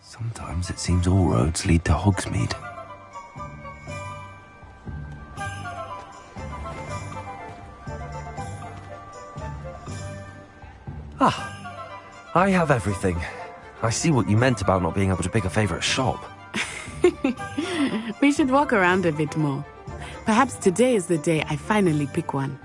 Sometimes it seems all roads lead to Hogsmeade. I have everything. I see what you meant about not being able to pick a favorite shop. We should walk around a bit more. Perhaps today is the day I finally pick one.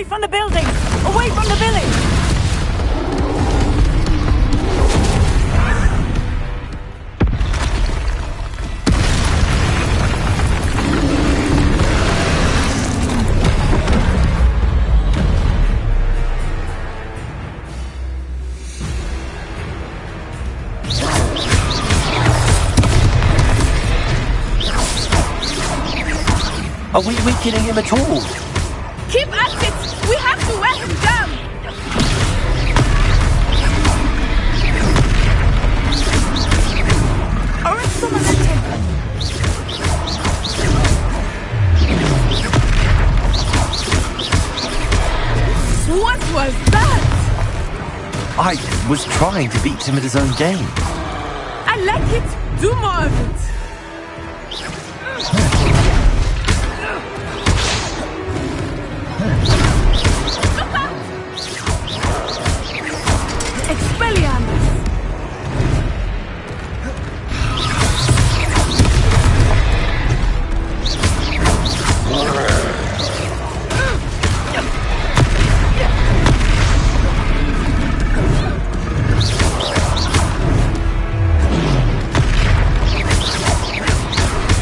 From the building! Away from the village! Are we weakening him at all? Keep at it! We have to wear him down! What was that? I was trying to beat him at his own game. I like it! Do more of it! Expelliarmus!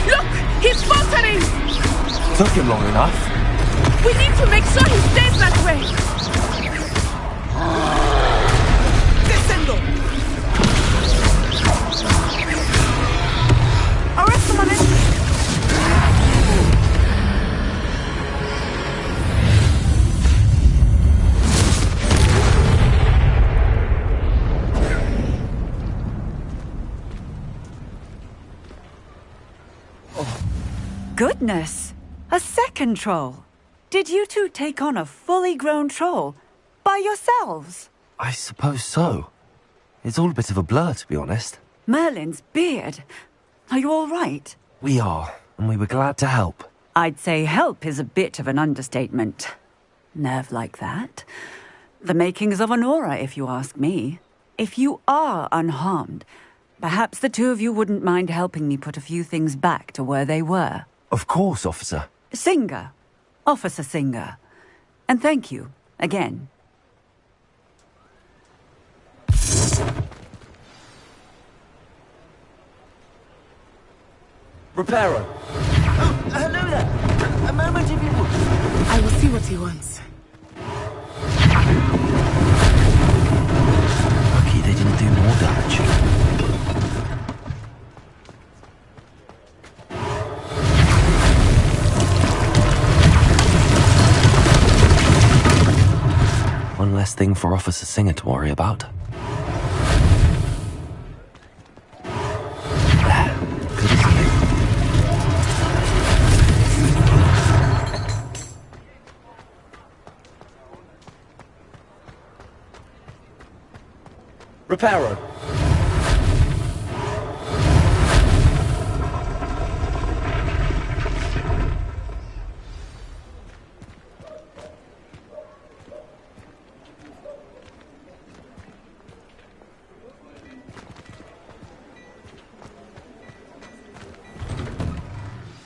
Look! He's faltering! Took him long enough. We need to make sure he stays that way! Goodness! A second troll! Did you two take on a fully grown troll? By yourselves? I suppose so. It's all a bit of a blur, to be honest. Merlin's beard. Are you all right? We are, and we were glad to help. I'd say help is a bit of an understatement. Nerve like that. The makings of an aura, if you ask me. If you are unharmed, perhaps the two of you wouldn't mind helping me put a few things back to where they were. Of course, officer. Singer. Officer Singer. And thank you, again. Reparo. Oh, hello there. A moment if you would. I will see what he wants. Lucky they didn't do more damage. One less thing for Officer Singer to worry about. Good as new. Reparo.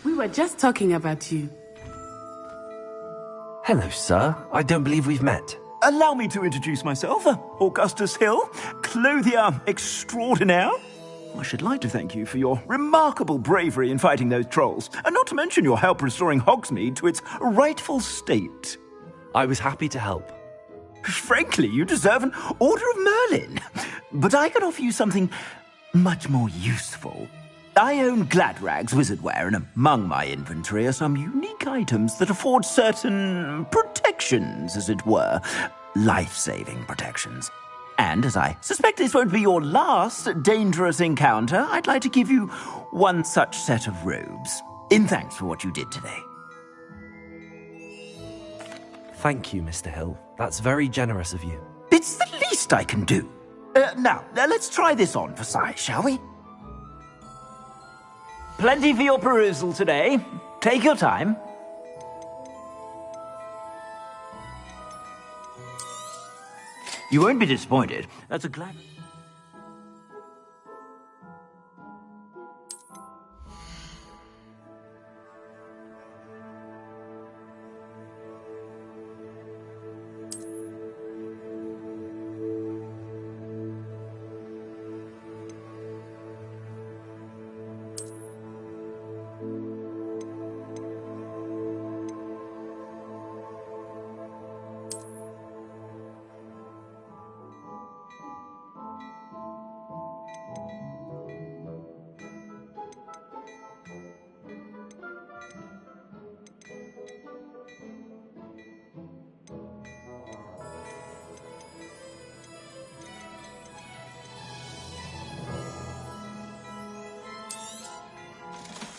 We were just talking about you. Hello, sir. I don't believe we've met. Allow me to introduce myself, Augustus Hill, clothier extraordinaire. I should like to thank you for your remarkable bravery in fighting those trolls, and not to mention your help restoring Hogsmeade to its rightful state. I was happy to help. Frankly, you deserve an Order of Merlin. But I can offer you something much more useful. I own Gladrag's wizardware, and among my inventory are some unique items that afford certain protections, as it were. Life-saving protections. And as I suspect this won't be your last dangerous encounter, I'd like to give you one such set of robes, in thanks for what you did today. Thank you, Mr. Hill. That's very generous of you. It's the least I can do. Now, let's try this on for size, shall we? Plenty for your perusal today. Take your time. You won't be disappointed. That's a glad...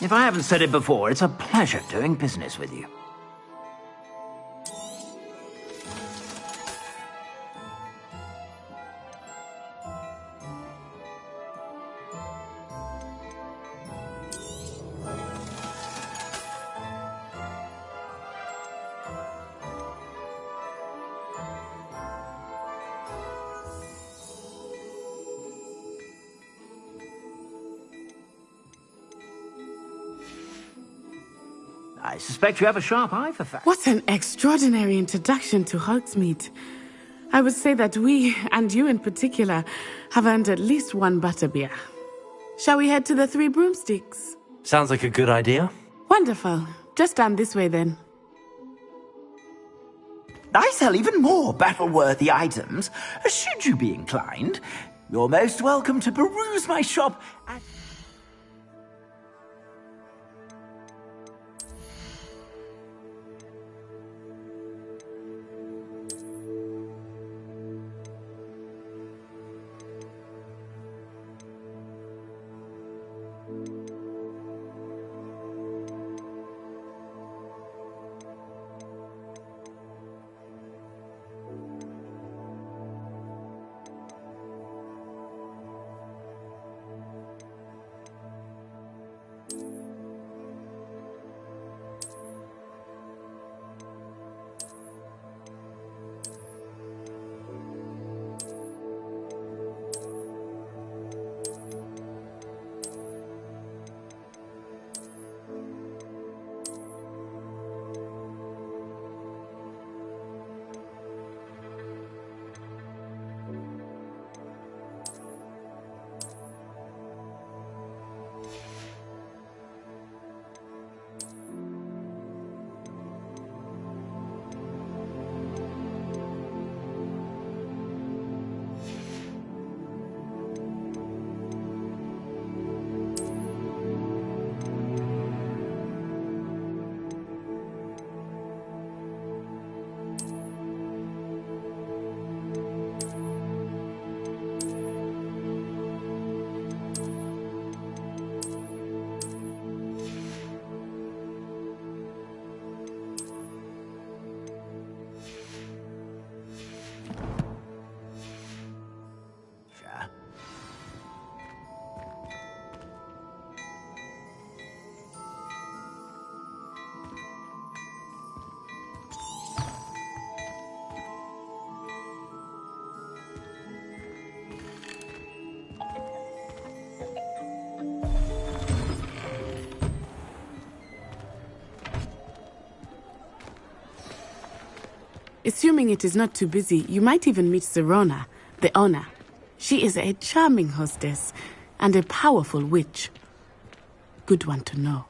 If I haven't said it before, it's a pleasure doing business with you. I suspect you have a sharp eye for facts. What an extraordinary introduction to Hogsmeade. I would say that we, and you in particular, have earned at least one butterbeer. Shall we head to the Three Broomsticks? Sounds like a good idea. Wonderful. Just down this way then. I sell even more battle-worthy items. Should you be inclined, you're most welcome to peruse my shop at... Assuming it is not too busy, you might even meet Serona, the owner. She is a charming hostess and a powerful witch. Good one to know.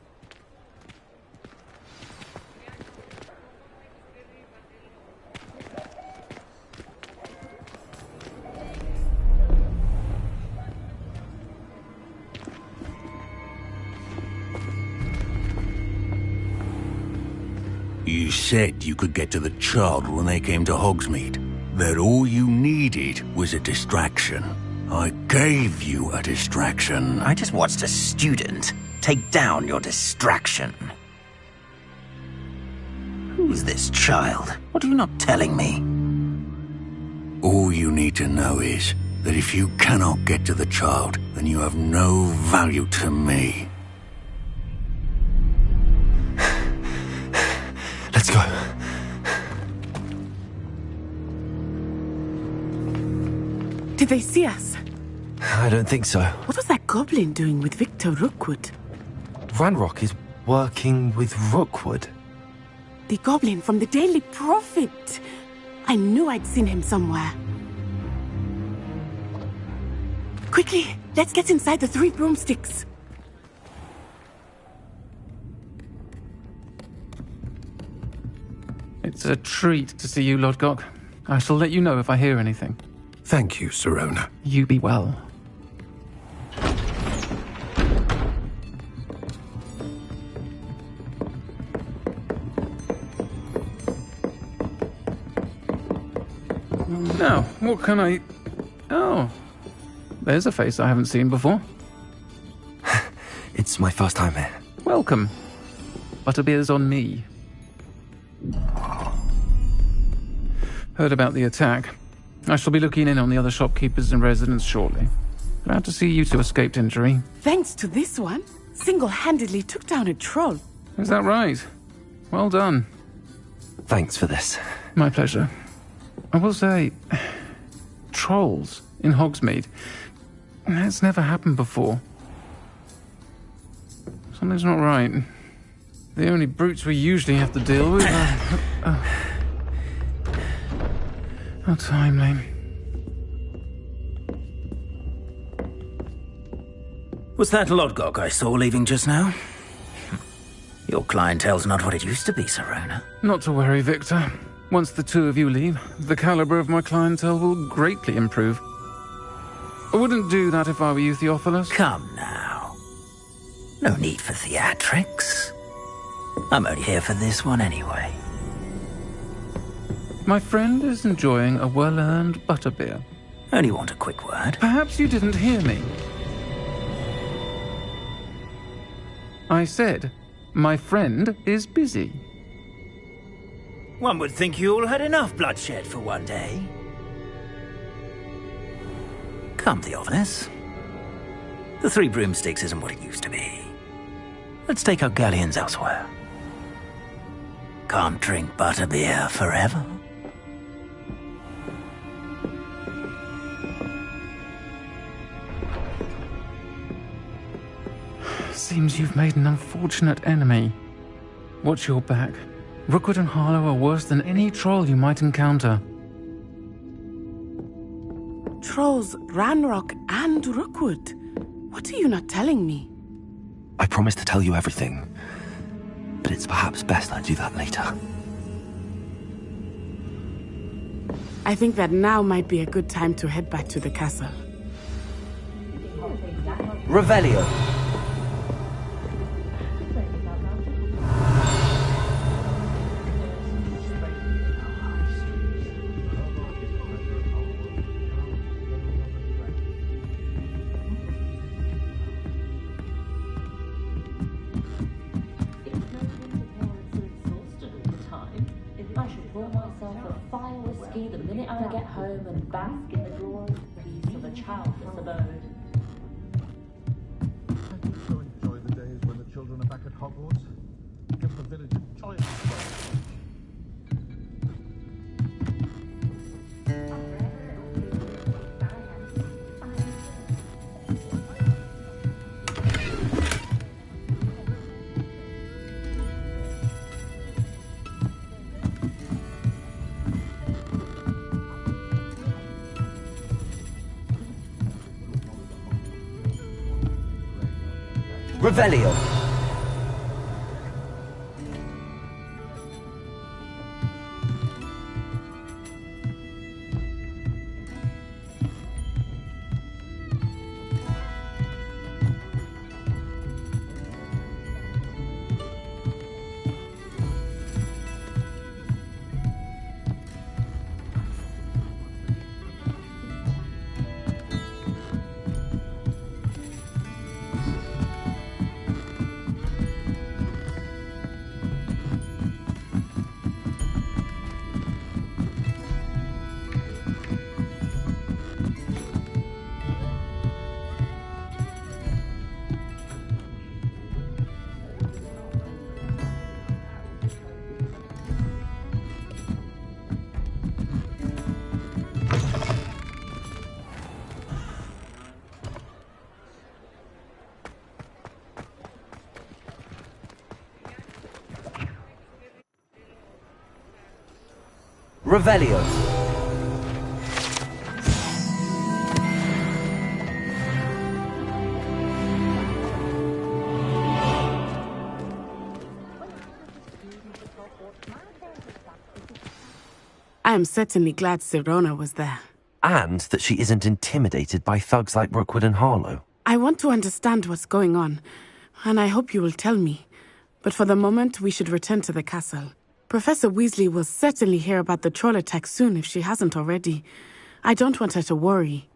You said you could get to the child when they came to Hogsmeade. That all you needed was a distraction. I gave you a distraction. I just watched a student take down your distraction. Who's this child? What are you not telling me? All you need to know is that if you cannot get to the child, then you have no value to me. Let's go. Did they see us? I don't think so. What was that goblin doing with Victor Rookwood? Ranrock is working with Rookwood. The goblin from the Daily Prophet. I knew I'd seen him somewhere. Quickly, let's get inside the 3 broomsticks. It's a treat to see you, Lodgok. I shall let you know if I hear anything. Thank you, Sirona. You be well. Now, what can I... Oh, there's a face I haven't seen before. It's my first time here. Welcome. Butterbeer's on me. Heard about the attack. I shall be looking in on the other shopkeepers and residents shortly. Glad to see you two escaped injury. Thanks to this one, single-handedly took down a troll. Is that right? Well done. Thanks for this. My pleasure. I will say, trolls in Hogsmeade. That's never happened before. Something's not right. The only brutes we usually have to deal with are... How timely. Was that Lodgok I saw leaving just now? Your clientele's not what it used to be, Sirona. Not to worry, Victor. Once the two of you leave, the caliber of my clientele will greatly improve. I wouldn't do that if I were you, Theophilus. Come now. No need for theatrics. I'm only here for this one anyway. My friend is enjoying a well-earned butterbeer. Only want a quick word. Perhaps you didn't hear me. I said, my friend is busy. One would think you all had enough bloodshed for one day. Come, Theophilus. The 3 broomsticks isn't what it used to be. Let's take our galleons elsewhere. Can't drink butterbeer forever. Seems you've made an unfortunate enemy. Watch your back. Rookwood and Harlow are worse than any troll you might encounter. Trolls, Ranrock, and Rookwood. What are you not telling me? I promise to tell you everything, but it's perhaps best I do that later. I think that now might be a good time to head back to the castle. Revelio. The minute I get home and bask in the glory peace of a childless abode. I do so enjoy the days when the children are back at Hogwarts. Give the village a joyous Revelio. Revelio. I am certainly glad Sirona was there. And that she isn't intimidated by thugs like Rookwood and Harlow. I want to understand what's going on, and I hope you will tell me. But for the moment, we should return to the castle. Professor Weasley will certainly hear about the troll attack soon if she hasn't already. I don't want her to worry.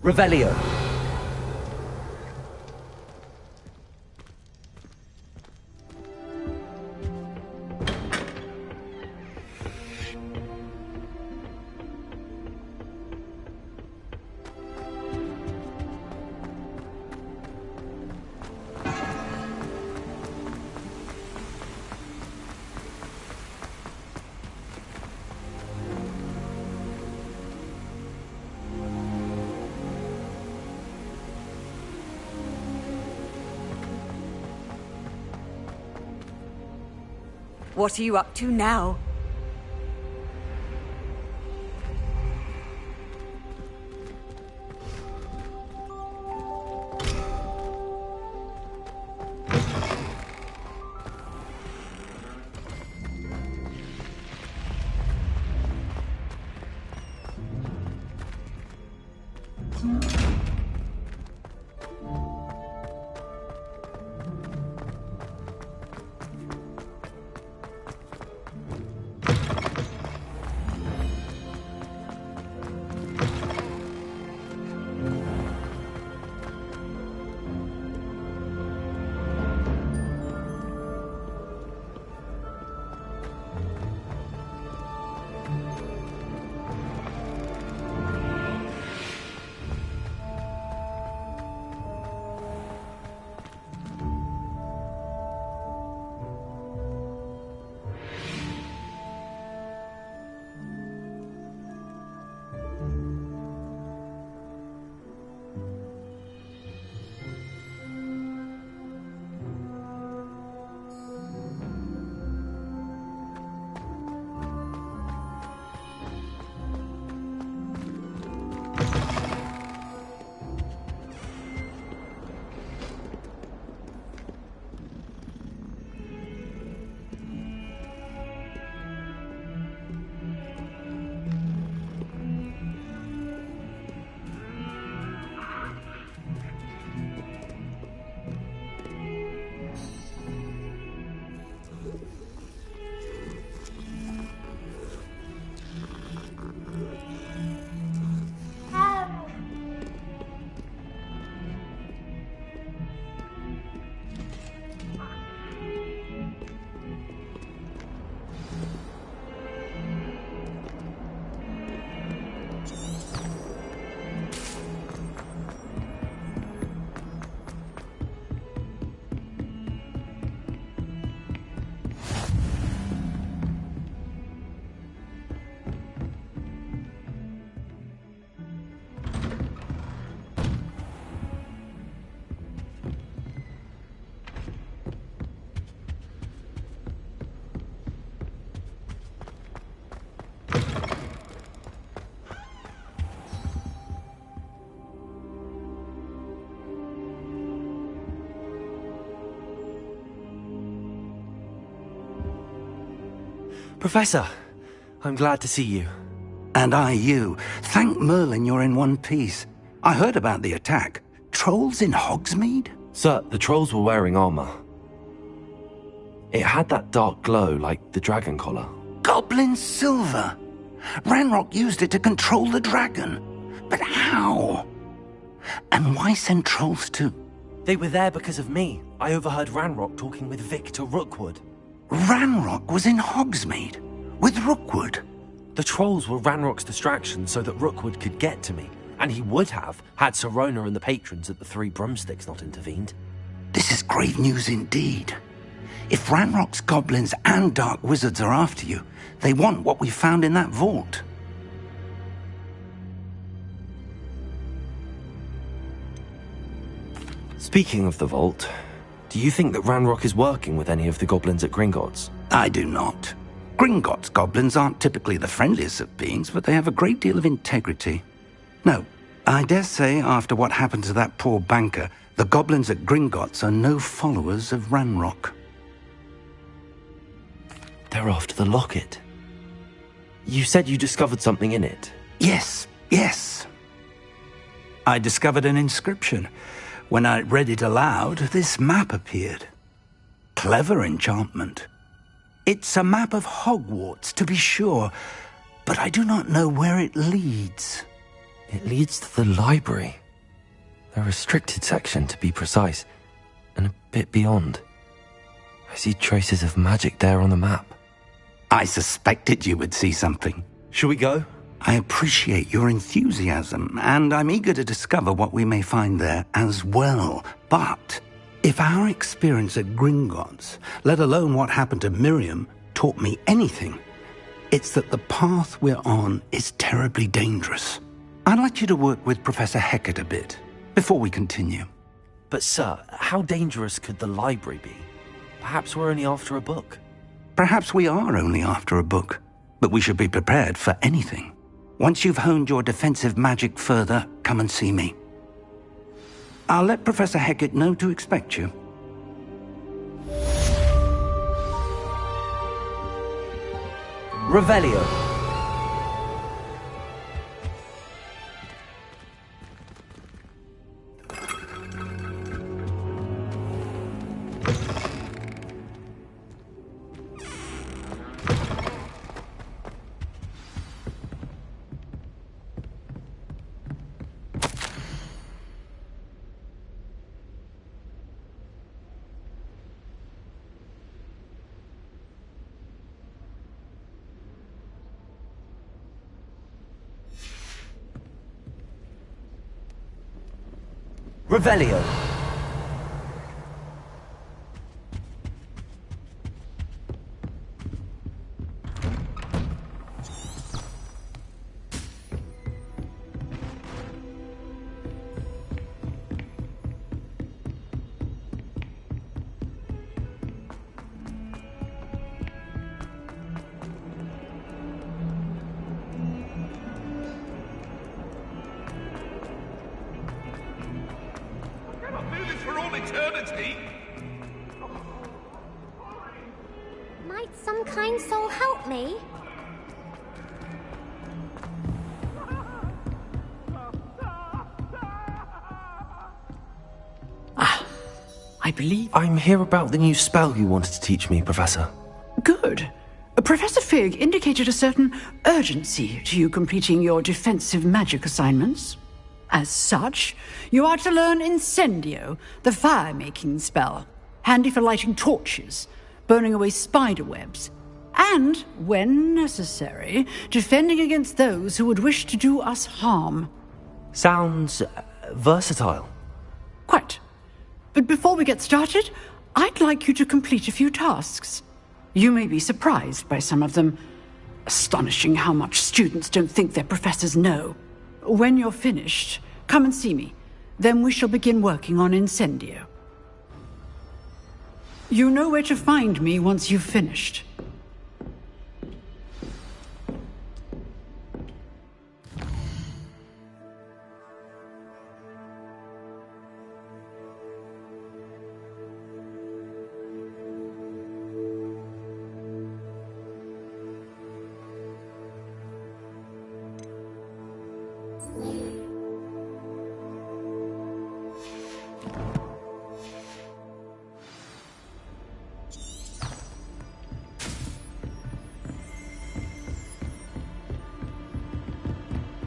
Revelio. What are you up to now? Professor, I'm glad to see you. And I you. Thank Merlin you're in one piece. I heard about the attack. Trolls in Hogsmeade? Sir, the trolls were wearing armor. It had that dark glow like the dragon collar. Goblin silver! Ranrock used it to control the dragon. But how? And why send trolls too? They were there because of me. I overheard Ranrock talking with Victor Rookwood. Ranrock was in Hogsmeade? With Rookwood? The trolls were Ranrock's distraction so that Rookwood could get to me. And he would have, had Sirona and the patrons at the Three Broomsticks not intervened. This is grave news indeed. If Ranrock's goblins and dark wizards are after you, they want what we found in that vault. Speaking of the vault, do you think that Ranrock is working with any of the goblins at Gringotts? I do not. Gringotts goblins aren't typically the friendliest of beings, but they have a great deal of integrity. No, I dare say after what happened to that poor banker, the goblins at Gringotts are no followers of Ranrock. They're after the locket. You said you discovered something in it. Yes. I discovered an inscription. When I read it aloud, this map appeared. Clever enchantment. It's a map of Hogwarts, to be sure, but I do not know where it leads. It leads to the library. The restricted section, to be precise, and a bit beyond. I see traces of magic there on the map. I suspected you would see something. Shall we go? I appreciate your enthusiasm, and I'm eager to discover what we may find there as well. But if our experience at Gringotts, let alone what happened to Miriam, taught me anything, it's that the path we're on is terribly dangerous. I'd like you to work with Professor Hecat a bit before we continue. But sir, how dangerous could the library be? Perhaps we're only after a book. Perhaps we are only after a book, but we should be prepared for anything. Once you've honed your defensive magic further, come and see me. I'll let Professor Hecat know to expect you. Revelio. Revelio. Might some kind soul help me? I believe... I'm here about the new spell you wanted to teach me, Professor. Good. Professor Fig indicated a certain urgency to you completing your defensive magic assignments. As such, you are to learn Incendio, the fire-making spell, handy for lighting torches, burning away spider webs, and, when necessary, defending against those who would wish to do us harm. Sounds versatile. Quite. But before we get started, I'd like you to complete a few tasks. You may be surprised by some of them. Astonishing how much students don't think their professors know. When you're finished, come and see me. Then we shall begin working on Incendio. You know where to find me once you've finished.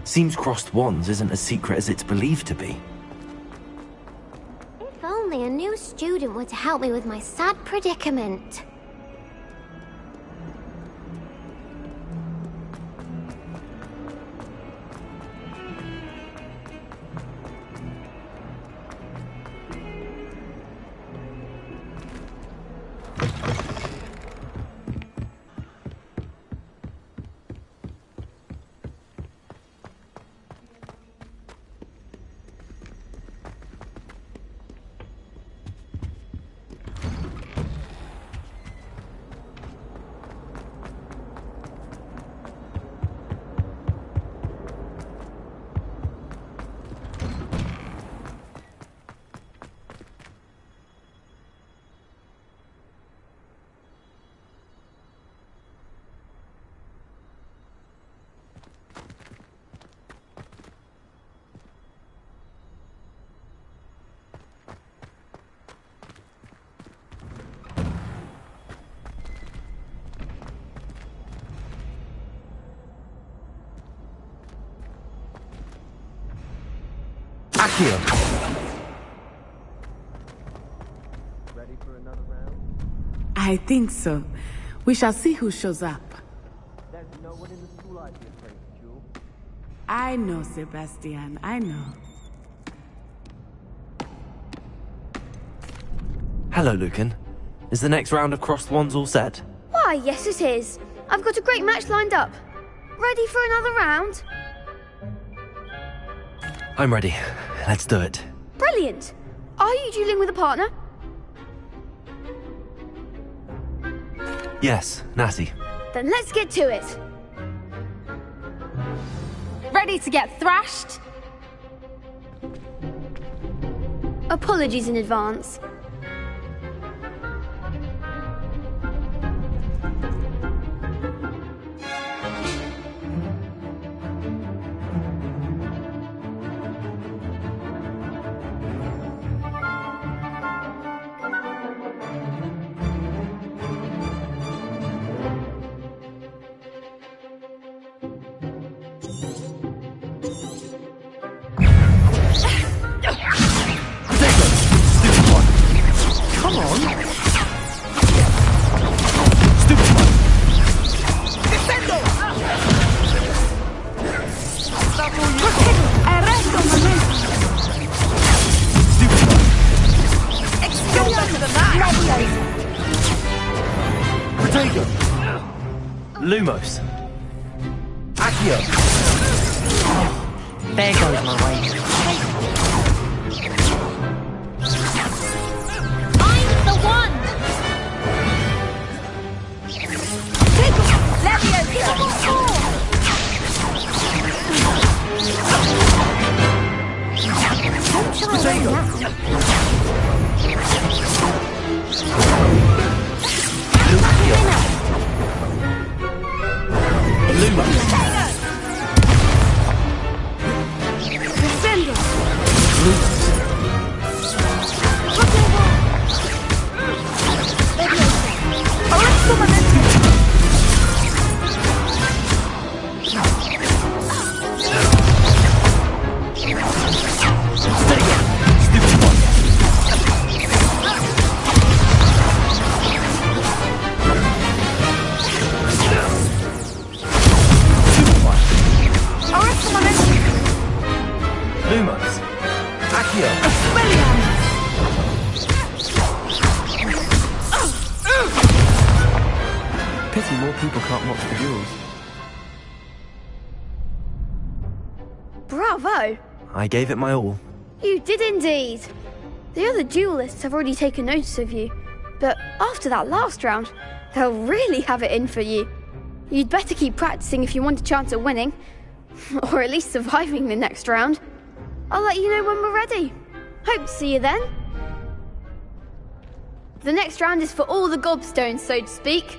Seems crossed wands isn't as secret as it's believed to be. If only a new student were to help me with my sad predicament. Accio! Ready for another round? I think so. We shall see who shows up. There's no one in the school I'd be afraid of, Jewel. I know, Sebastian, I know. Hello, Lucan. Is the next round of crossed wands all set? Why, yes it is. I've got a great match lined up. Ready for another round? I'm ready. Let's do it. Brilliant. Are you dueling with a partner? Yes, Natty. Then let's get to it. Ready to get thrashed? Apologies in advance. Lumos. Accio. There goes my way. I'm the one! Lumos. Accio. Pity more people can't watch the duels. Bravo! I gave it my all. You did indeed. The other duelists have already taken notice of you, but after that last round, they'll really have it in for you. You'd better keep practicing if you want a chance at winning, or at least surviving the next round. I'll let you know when we're ready. Hope to see you then. The next round is for all the gobstones, so to speak.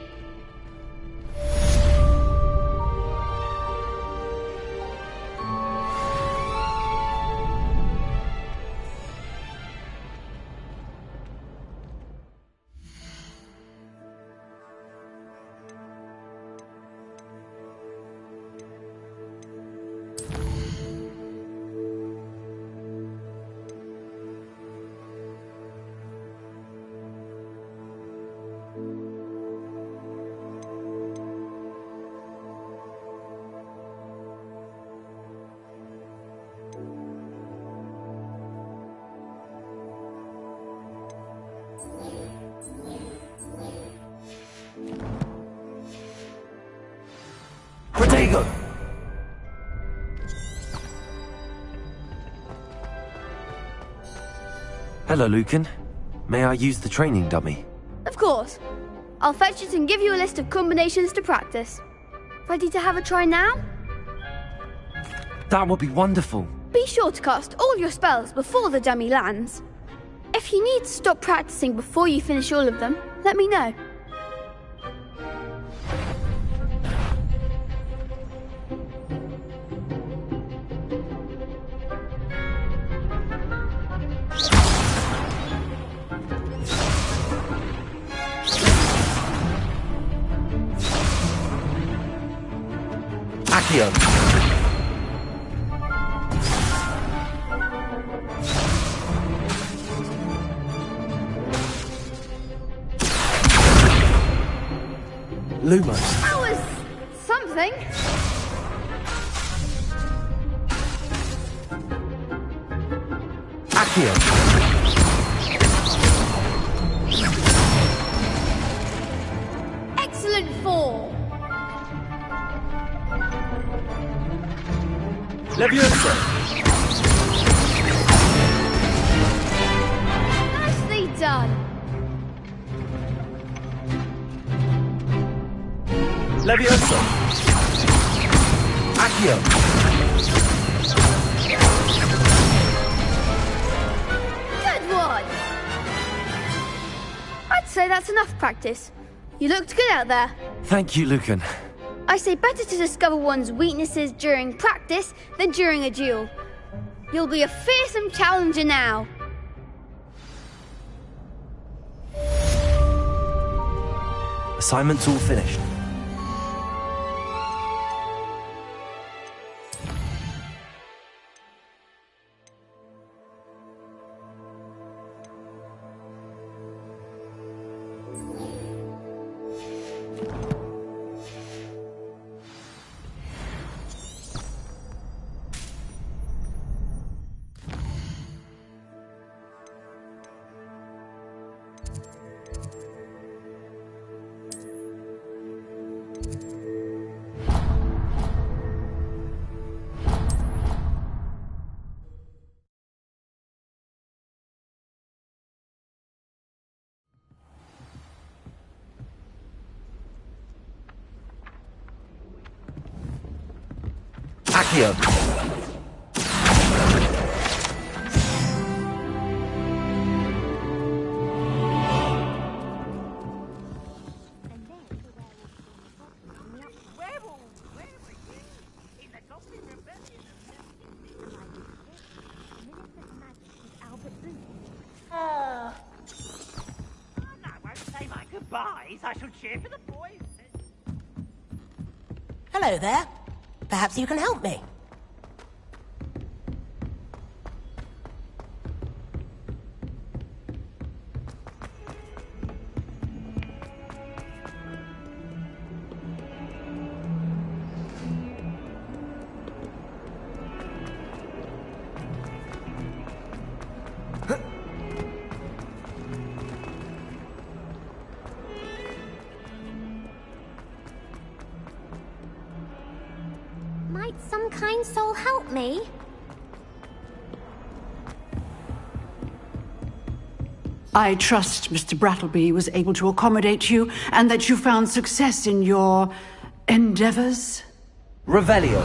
Fuego! Hello, Lucan. May I use the training dummy? Of course. I'll fetch it and give you a list of combinations to practice. Ready to have a try now? That would be wonderful. Be sure to cast all your spells before the dummy lands. If you need to stop practicing before you finish all of them, let me know. Accio! Lumos. That was something. Accio! Excellent form. Leviosa! Nicely done. Leviosa! Accio! Good one. I'd say that's enough practice. You looked good out there. Thank you, Lucan. I say better to discover one's weaknesses during practice than during a duel. You'll be a fearsome challenger now. Assignment's all finished. Accio! Goodbyes. I shall cheer for the boys. Hello there. Perhaps you can help me. Might some kind soul help me? I trust Mr. Brattleby was able to accommodate you and that you found success in your endeavors. Revelio.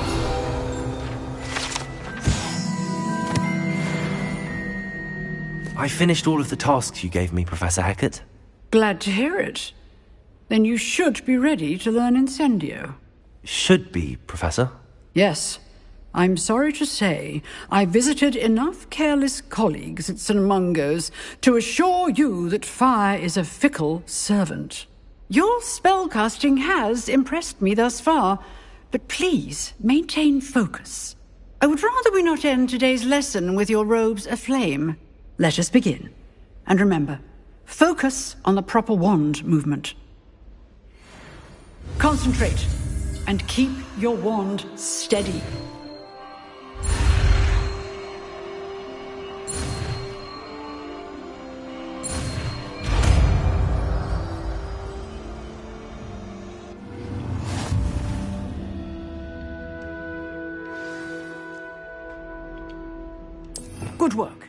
I finished all of the tasks you gave me, Professor Hecat. Glad to hear it. Then you should be ready to learn Incendio. Should be, Professor. Yes. I'm sorry to say, I visited enough careless colleagues at St. Mungo's to assure you that fire is a fickle servant. Your spellcasting has impressed me thus far, but please maintain focus. I would rather we not end today's lesson with your robes aflame. Let us begin. And remember, focus on the proper wand movement. Concentrate, and keep your wand steady. Good work.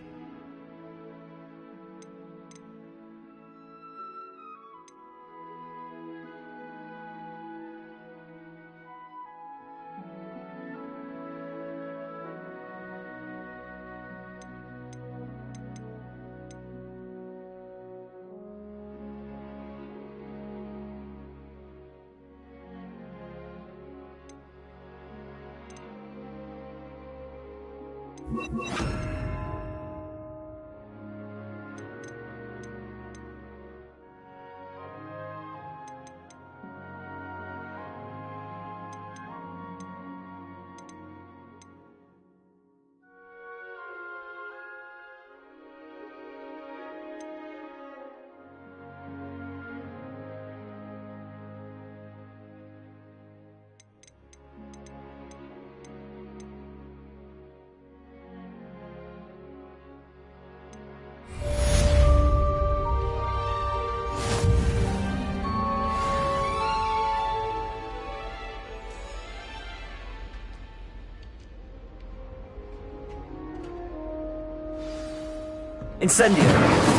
Incendio!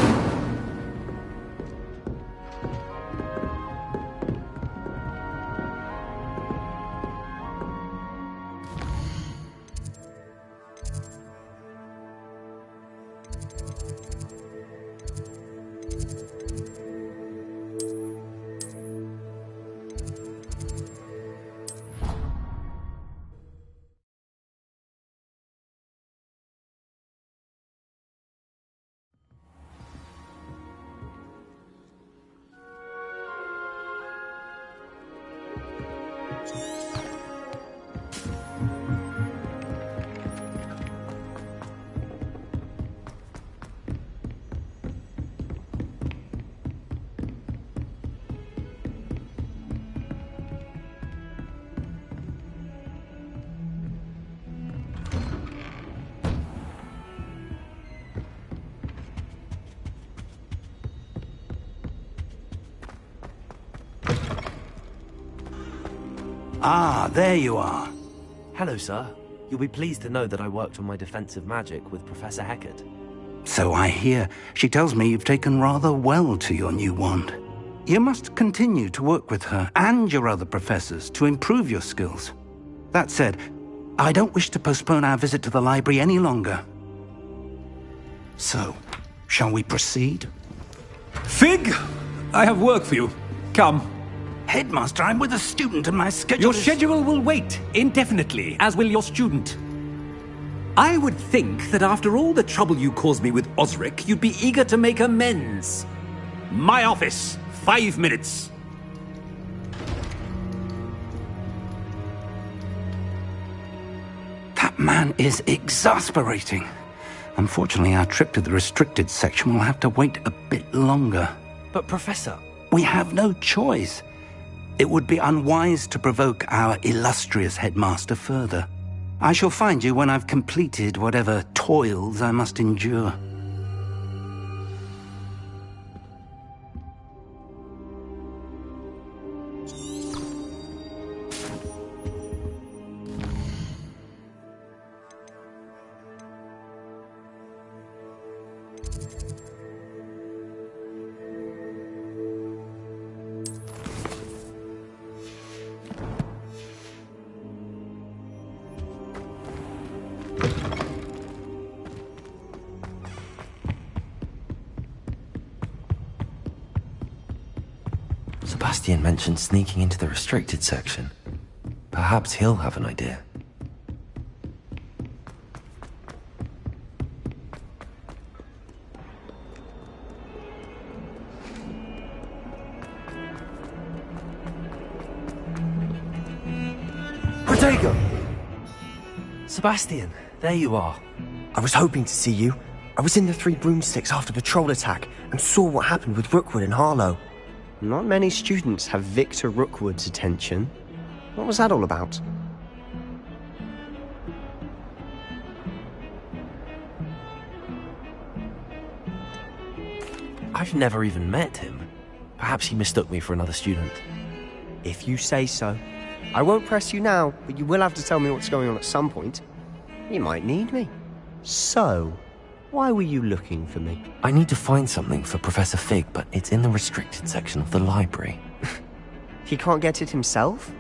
Ah, there you are. Hello, sir. You'll be pleased to know that I worked on my defensive magic with Professor Heckard. So I hear. She tells me you've taken rather well to your new wand. You must continue to work with her and your other professors to improve your skills. That said, I don't wish to postpone our visit to the library any longer. So, shall we proceed? Fig! I have work for you. Come. Headmaster, I'm with a student and my schedule Your schedule will wait indefinitely, as will your student. I would think that after all the trouble you caused me with Osric, you'd be eager to make amends. My office, 5 minutes. That man is exasperating. Unfortunately, our trip to the restricted section will have to wait a bit longer. But, Professor... We have no choice. It would be unwise to provoke our illustrious headmaster further. I shall find you when I've completed whatever toils I must endure. Sebastian mentioned sneaking into the restricted section. Perhaps he'll have an idea. Protego! Sebastian, there you are. I was hoping to see you. I was in the Three Broomsticks after the troll attack and saw what happened with Rookwood and Harlow. Not many students have Victor Rookwood's attention. What was that all about? I've never even met him. Perhaps he mistook me for another student. If you say so. I won't press you now, but you will have to tell me what's going on at some point. You might need me. So, Why were you looking for me? I need to find something for Professor Fig, but it's in the restricted section of the library. He can't get it himself?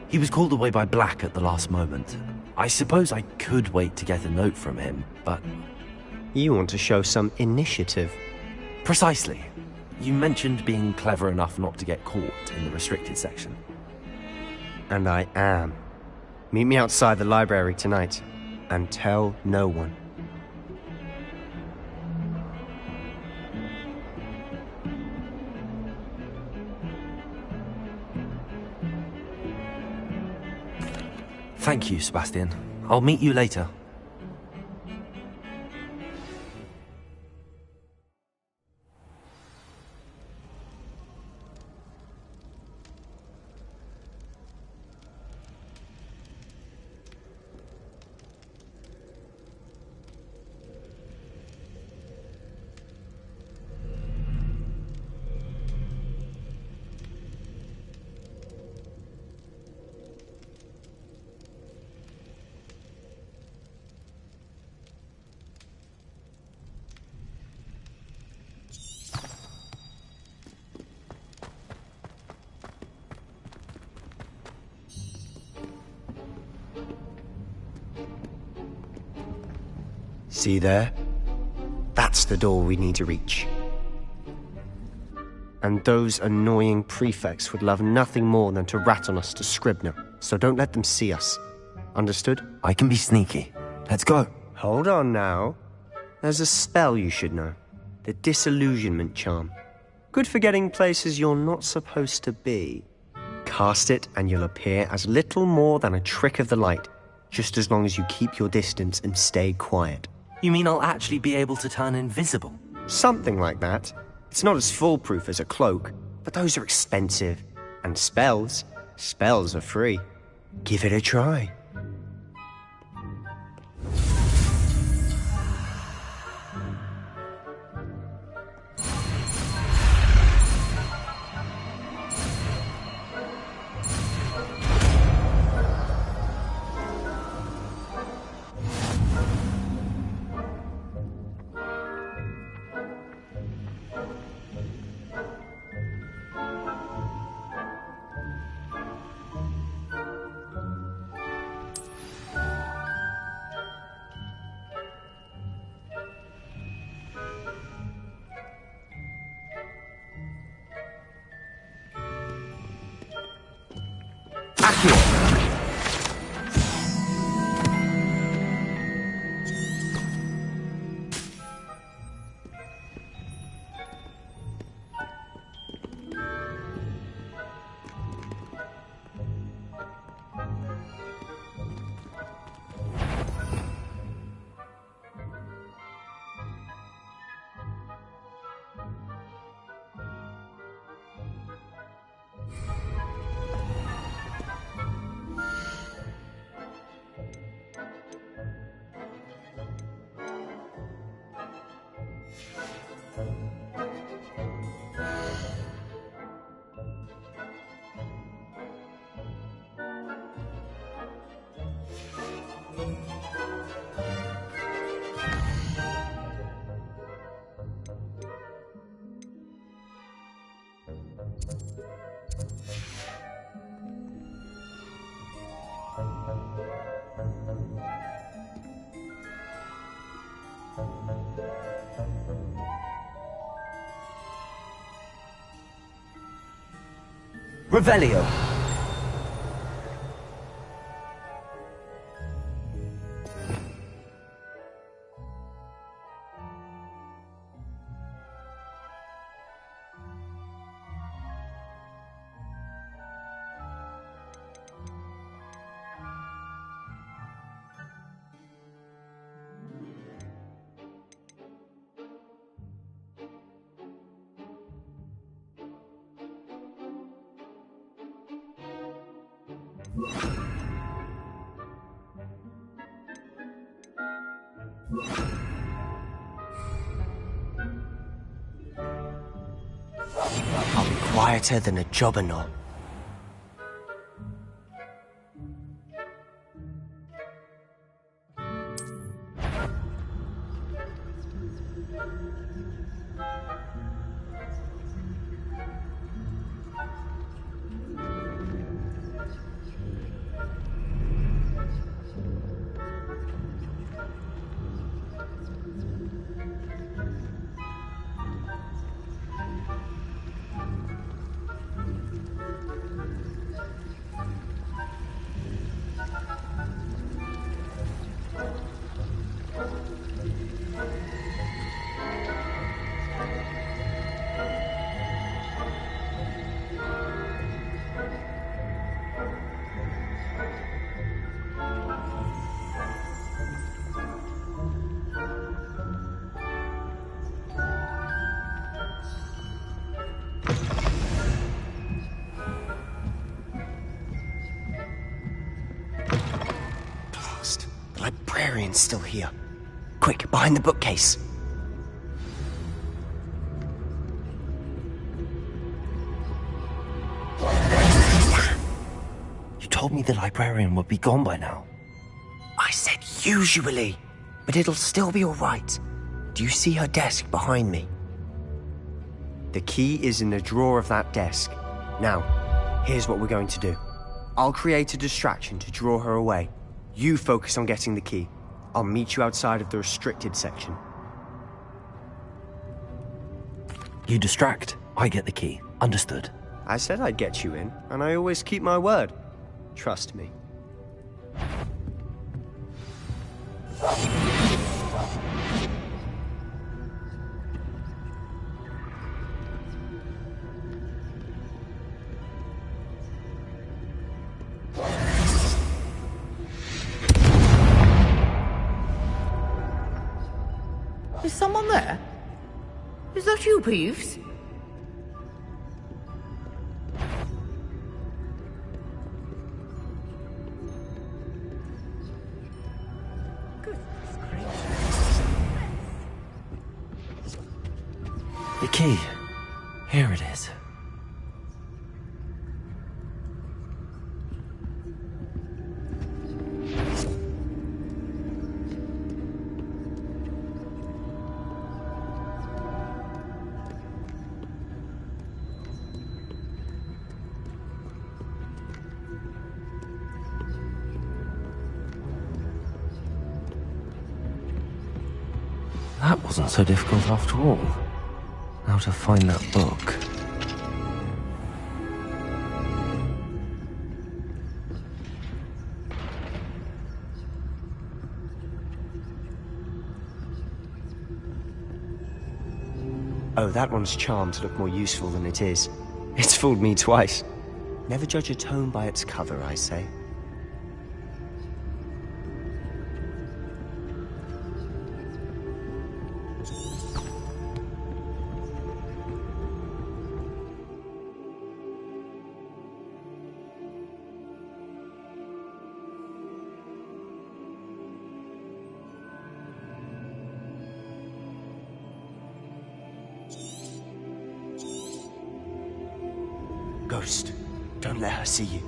He was called away by Black at the last moment. I suppose I could wait to get a note from him, but... You want to show some initiative. Precisely. You mentioned being clever enough not to get caught in the restricted section. And I am. Meet me outside the library tonight, and tell no one. Thank you, Sebastian. I'll meet you later. See there? That's the door we need to reach. And those annoying prefects would love nothing more than to rat on us to Scribner, so don't let them see us. Understood? I can be sneaky. Let's go. Hold on now. There's a spell you should know. The Disillusionment Charm. Good for getting places you're not supposed to be. Cast it and you'll appear as little more than a trick of the light, just as long as you keep your distance and stay quiet. You mean I'll actually be able to turn invisible? Something like that. It's not as foolproof as a cloak, but those are expensive. And spells are free. Give it a try. Revelio. I'll be quieter than a jobberknoll. librarian's still here. Quick, behind the bookcase. You told me the librarian would be gone by now. I said usually, but it'll still be alright. Do you see her desk behind me? The key is in the drawer of that desk. Now, here's what we're going to do. I'll create a distraction to draw her away. You focus on getting the key. I'll meet you outside of the restricted section. You distract, I get the key. Understood. I said I'd get you in, and I always keep my word. Trust me. Is someone there? Is that you, Peeves? The key. Here it is. That wasn't so difficult after all. Now to find that book. Oh, that one's charmed to look more useful than it is. It's fooled me twice. Never judge a tome by its cover, I say. Ghost, don't let her see you.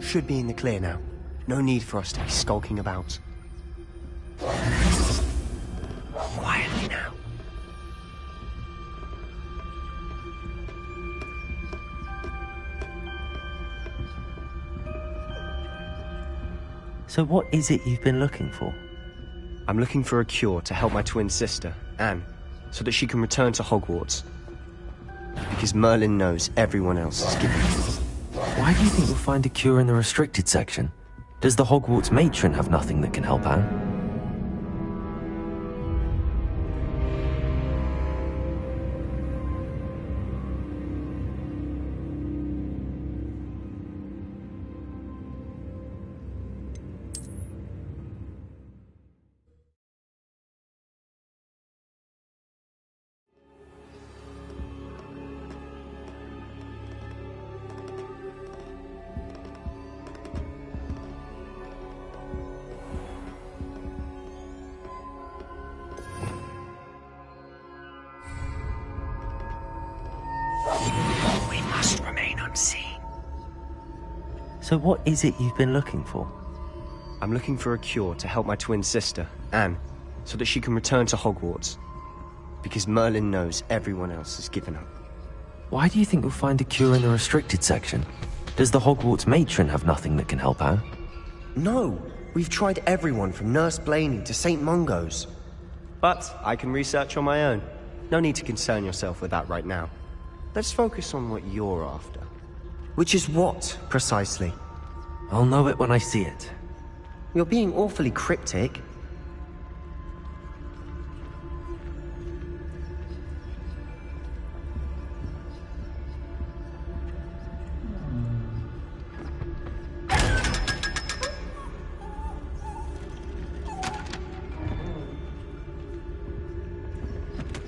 Should be in the clear now. No need for us to be skulking about. Quietly now. So what is it you've been looking for? I'm looking for a cure to help my twin sister, Anne, so that she can return to Hogwarts. Because Merlin knows everyone else is giving up. Why do you think you'll find a cure in the restricted section? Does the Hogwarts matron have nothing that can help Anne? We must remain unseen. So what is it you've been looking for? I'm looking for a cure to help my twin sister, Anne, so that she can return to Hogwarts. Because Merlin knows everyone else has given up. Why do you think you'll find a cure in the restricted section? Does the Hogwarts matron have nothing that can help Anne? No, we've tried everyone from Nurse Blaney to St. Mungo's. But I can research on my own. No need to concern yourself with that right now. Let's focus on what you're after. Which is what, precisely? I'll know it when I see it. You're being awfully cryptic.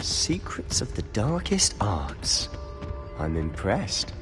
Secrets of the darkest arts. I'm impressed.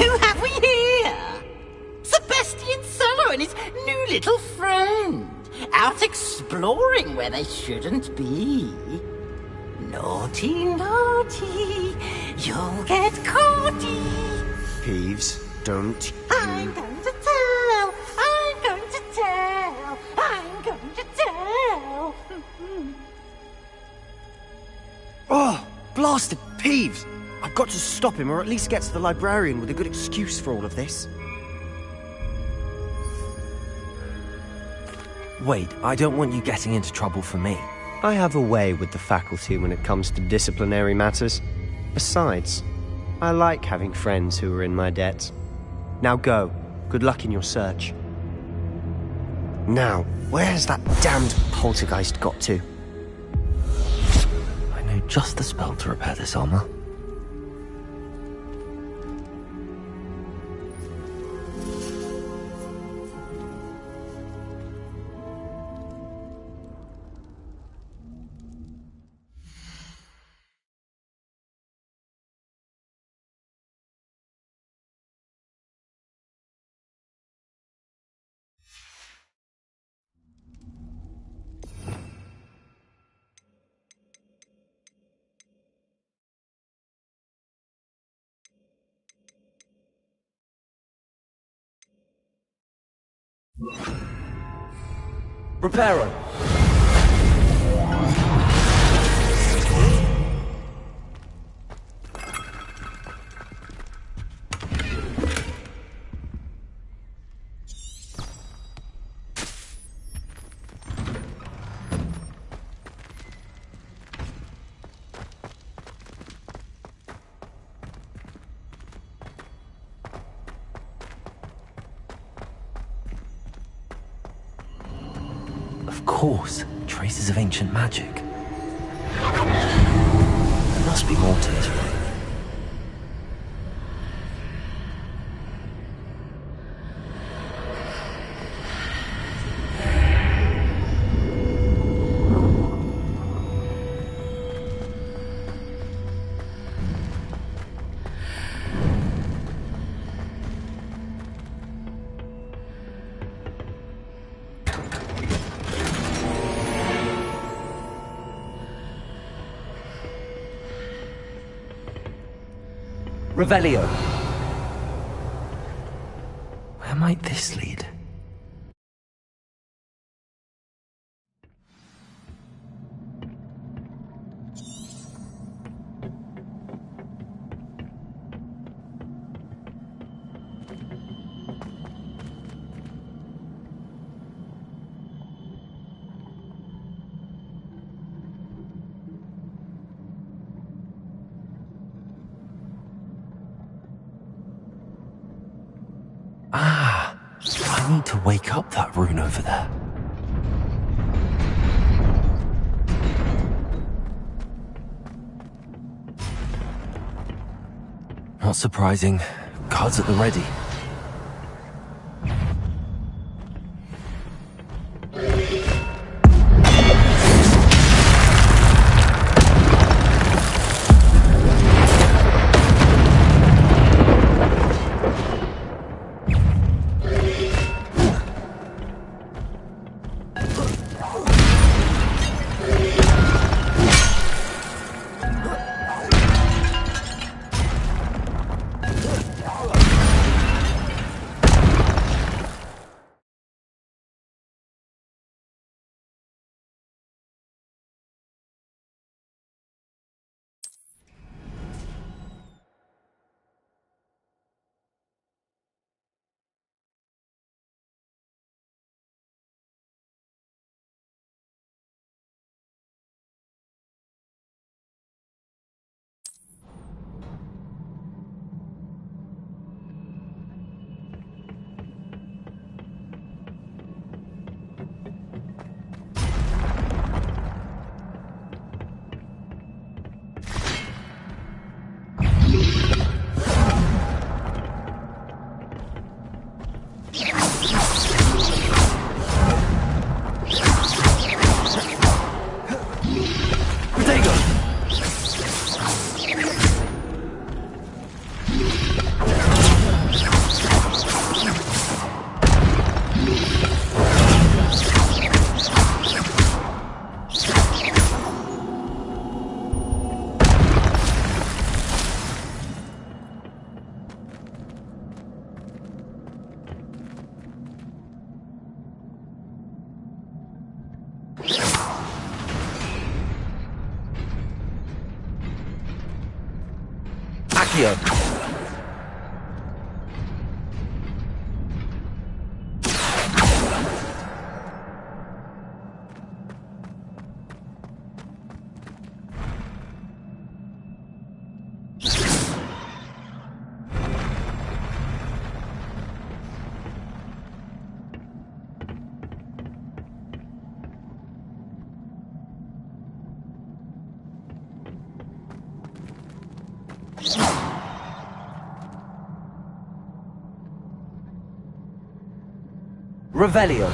Who have we here? Sebastian Sallow and his new little friend. Out exploring where they shouldn't be. Naughty, naughty. You'll get caughty. Peeves, don't I'm going to tell. I'm going to tell. I'm going to tell. Oh, blasted Peeves! I've got to stop him, or at least get to the librarian with a good excuse for all of this. Wait, I don't want you getting into trouble for me. I have a way with the faculty when it comes to disciplinary matters. Besides, I like having friends who are in my debt. Now go. Good luck in your search. Now, where's that damned poltergeist got to? I know just the spell to repair this armor. Reparo! Of course, traces of ancient magic. There must be more to this room. Revelio. Where might this lead? I need to wake up that rune over there. Not surprising. Cards at the ready. Accio. Revelio.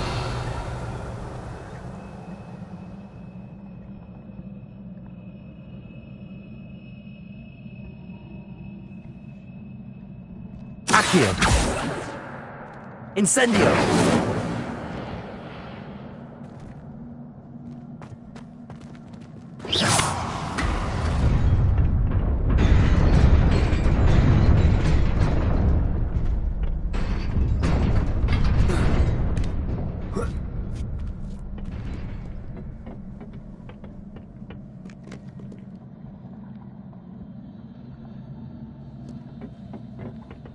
Accio. Incendio.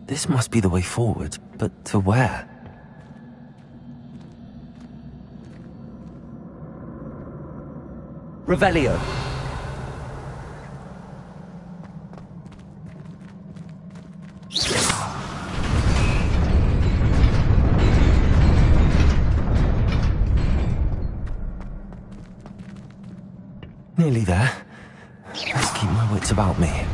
This must be the way forward, but to where? Revelio. Nearly there. Let's keep my wits about me.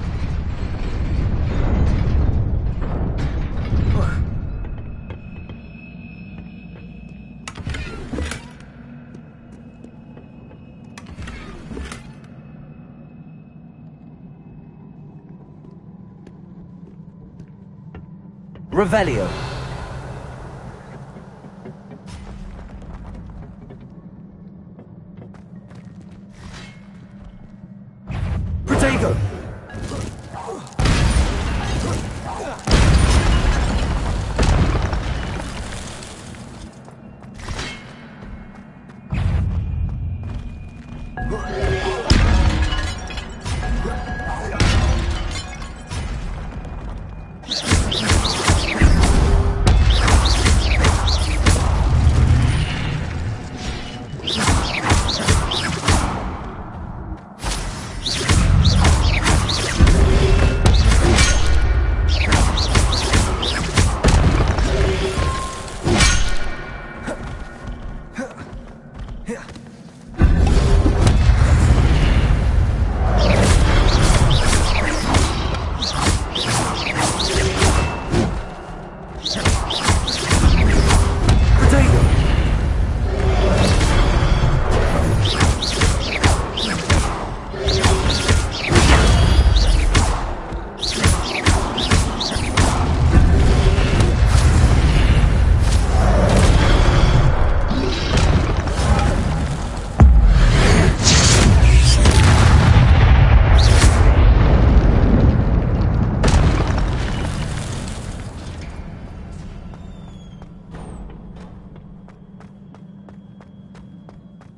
Revelio. Protego.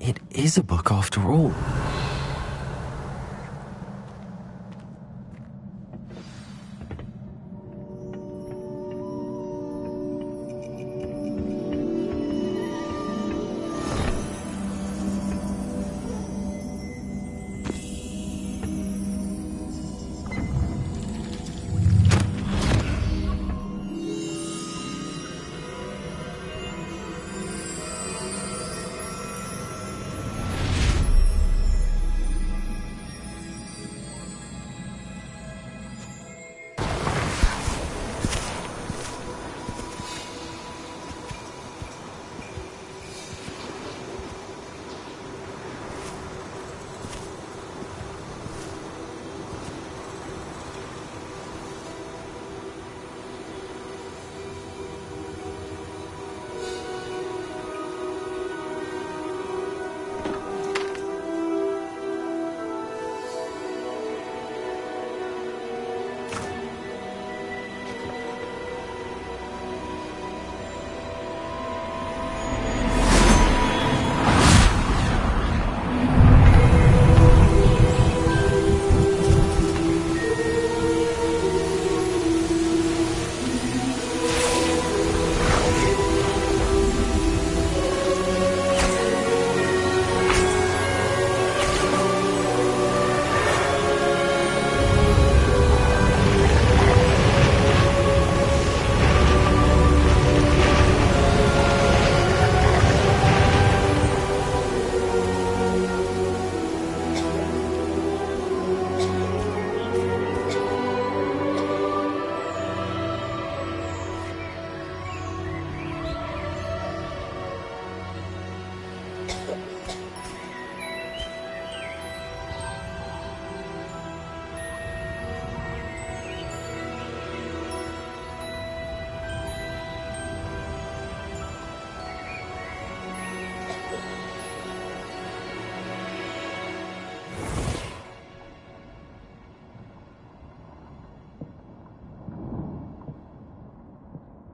It is a book after all.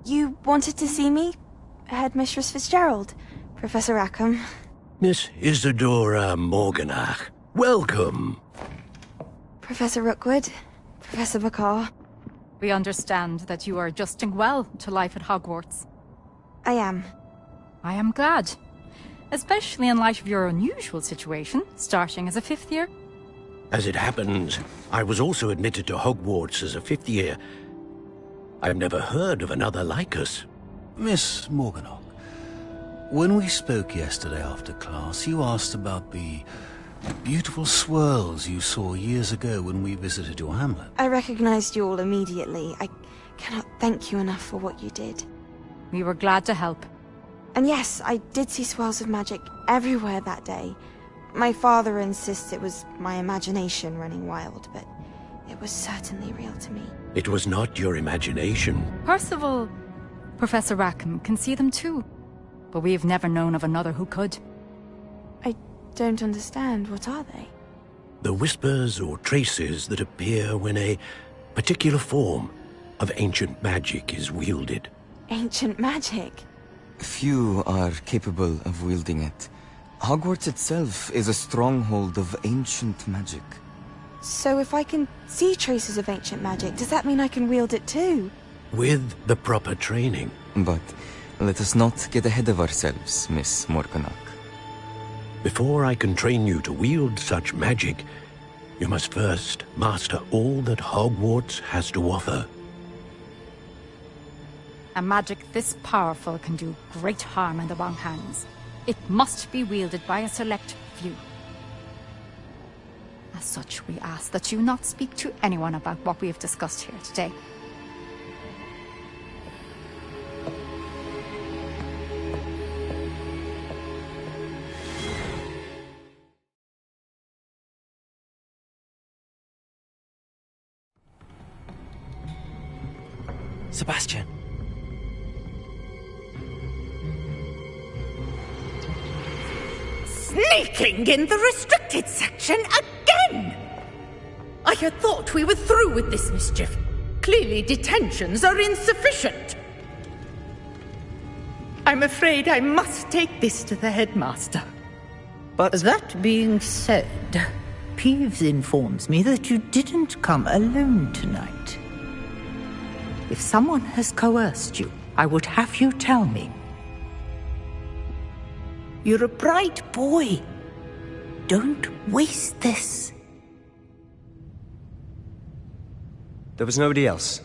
You wanted to see me? Headmistress Fitzgerald? Professor Rackham? Miss Isadora Morganach, welcome. Professor Rookwood? Professor Bakar? We understand that you are adjusting well to life at Hogwarts. I am. I am glad. Especially in light of your unusual situation, starting as a 5th year. As it happens, I was also admitted to Hogwarts as a 5th year. I've never heard of another like us. Miss Morganach, when we spoke yesterday after class, you asked about the beautiful swirls you saw years ago when we visited your hamlet. I recognized you all immediately. I cannot thank you enough for what you did. We were glad to help. And yes, I did see swirls of magic everywhere that day. My father insists it was my imagination running wild, but it was certainly real to me. It was not your imagination. Percival, Professor Rackham can see them too. But we have never known of another who could. I don't understand. What are they? The whispers or traces that appear when a particular form of ancient magic is wielded. Ancient magic? Few are capable of wielding it. Hogwarts itself is a stronghold of ancient magic. So if I can see traces of ancient magic, does that mean I can wield it too? With the proper training. But let us not get ahead of ourselves, Miss Morganach. Before I can train you to wield such magic, you must first master all that Hogwarts has to offer. A magic this powerful can do great harm in the wrong hands. It must be wielded by a select few. As such, we ask that you not speak to anyone about what we have discussed here today. Sebastian. Sneaking in the restricted section again! I had thought we were through with this mischief. Clearly detentions are insufficient. I'm afraid I must take this to the headmaster. but... That being said, Peeves informs me that you didn't come alone tonight. If someone has coerced you, I would have you tell me. You're a bright boy. Don't waste this. There was nobody else.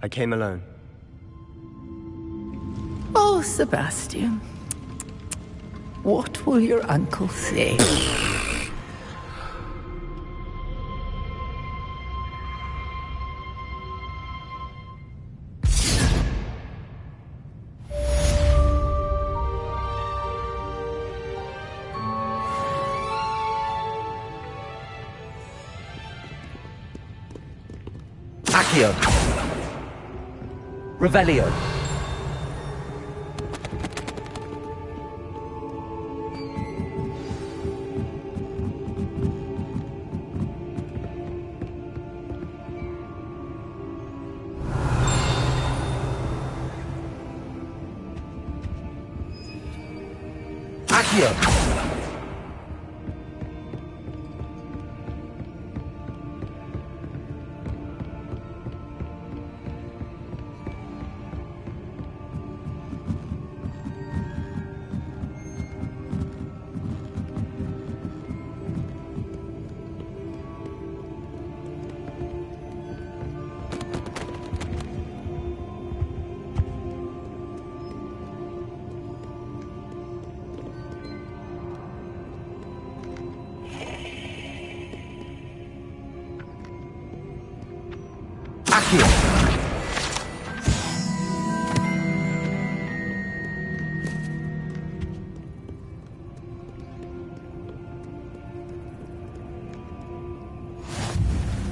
I came alone. Oh, Sebastian. What will your uncle say? Accio. Revelio. Accio.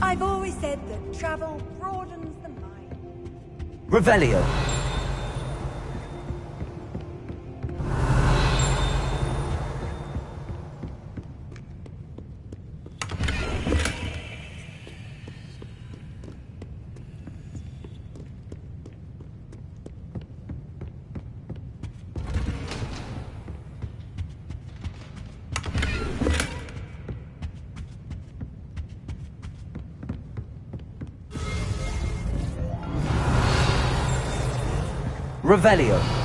I've always said that travel broadens the mind. Revelio. Revelio.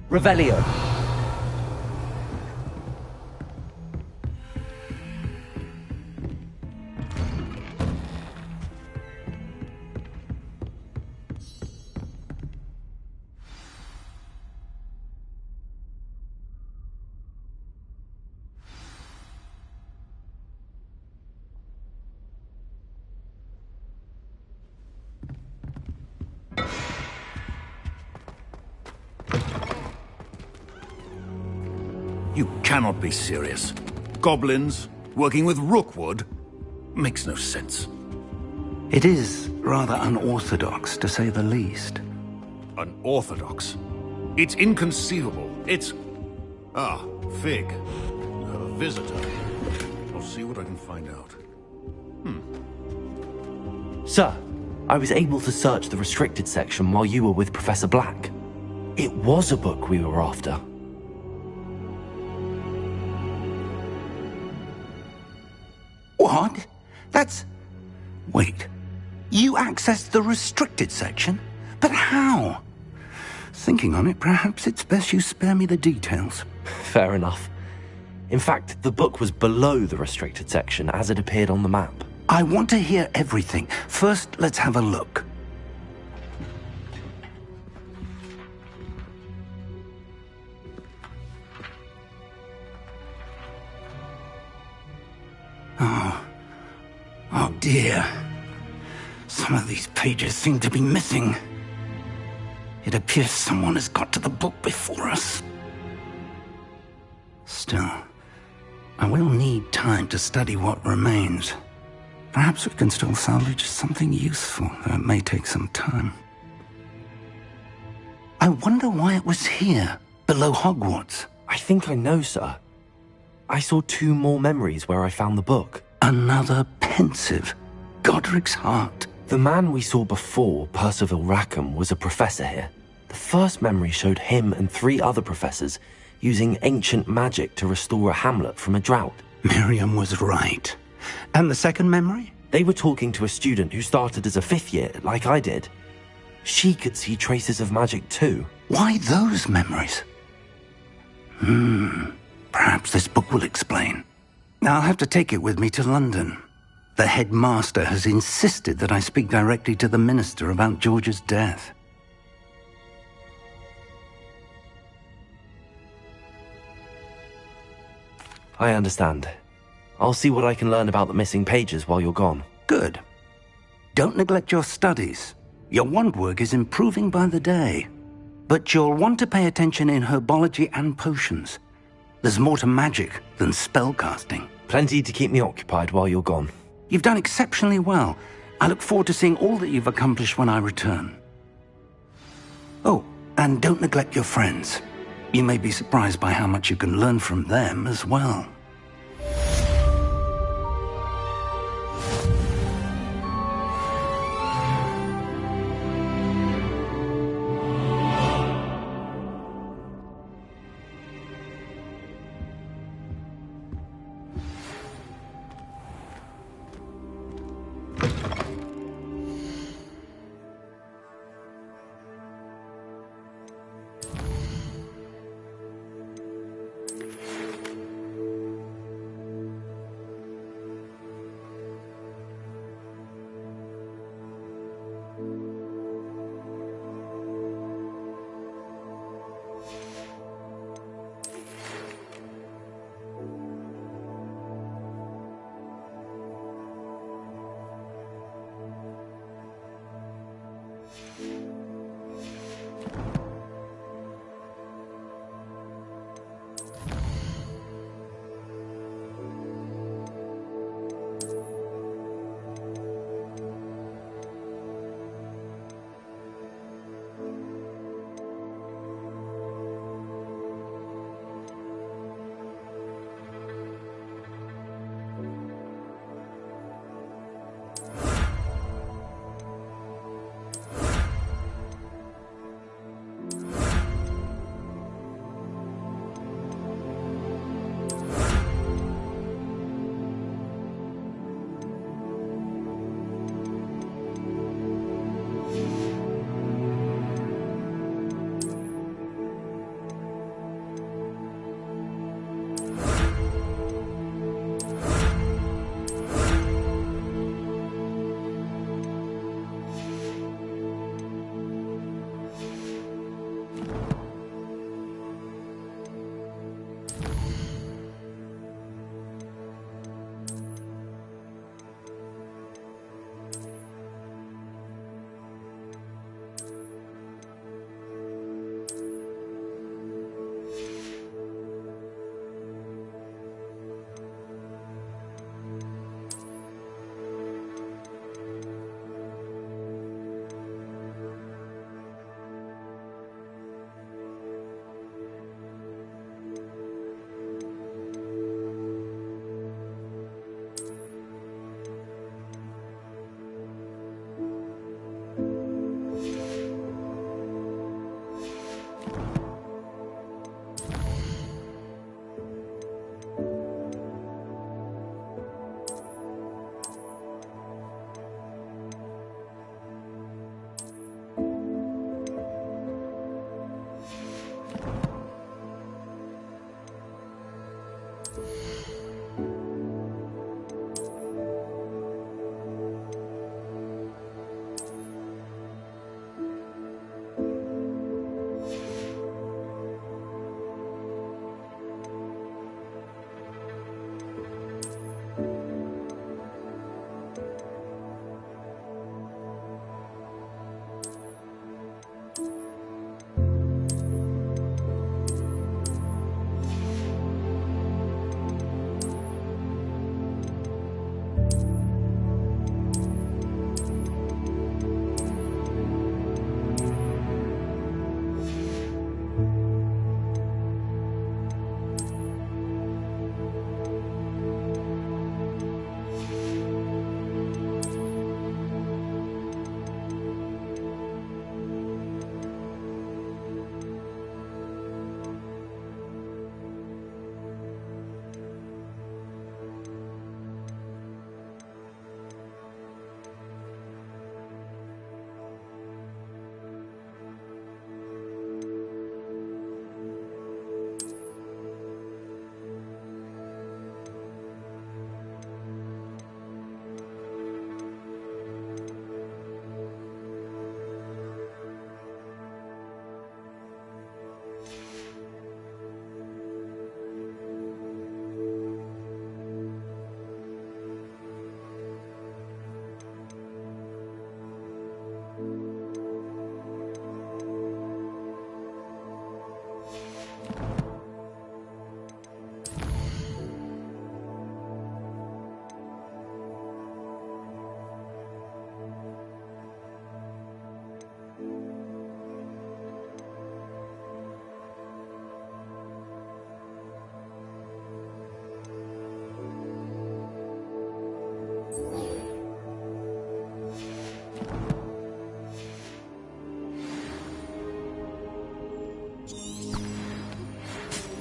Revelio. You cannot be serious. Goblins working with Rookwood? Makes no sense. It is rather unorthodox, to say the least. Unorthodox? It's inconceivable. It's... Ah, Fig. You have a visitor. I'll see what I can find out. Sir, I was able to search the restricted section while you were with Professor Black. It was a book we were after. What? That's... Wait. You accessed the restricted section? But how? Thinking on it, perhaps it's best you spare me the details. Fair enough. In fact, the book was below the restricted section as it appeared on the map. I want to hear everything. First, let's have a look. Oh dear. Some of these pages seem to be missing. It appears someone has got to the book before us. Still, I will need time to study what remains. Perhaps we can still salvage something useful, though it may take some time. I wonder why it was here, below Hogwarts. I think I know, sir. I saw 2 more memories where I found the book. Another pensive. Godric's heart. The man we saw before, Percival Rackham, was a professor here. The first memory showed him and 3 other professors using ancient magic to restore a hamlet from a drought. Miriam was right. And the second memory? They were talking to a student who started as a 5th year, like I did. She could see traces of magic too. Why those memories? Perhaps this book will explain. I'll have to take it with me to London. The headmaster has insisted that I speak directly to the minister about George's death. I understand. I'll see what I can learn about the missing pages while you're gone. Good. Don't neglect your studies. Your wand work is improving by the day. But you'll want to pay attention in herbology and potions. There's more to magic than spellcasting. Plenty to keep me occupied while you're gone. You've done exceptionally well. I look forward to seeing all that you've accomplished when I return. Oh, and don't neglect your friends. You may be surprised by how much you can learn from them as well.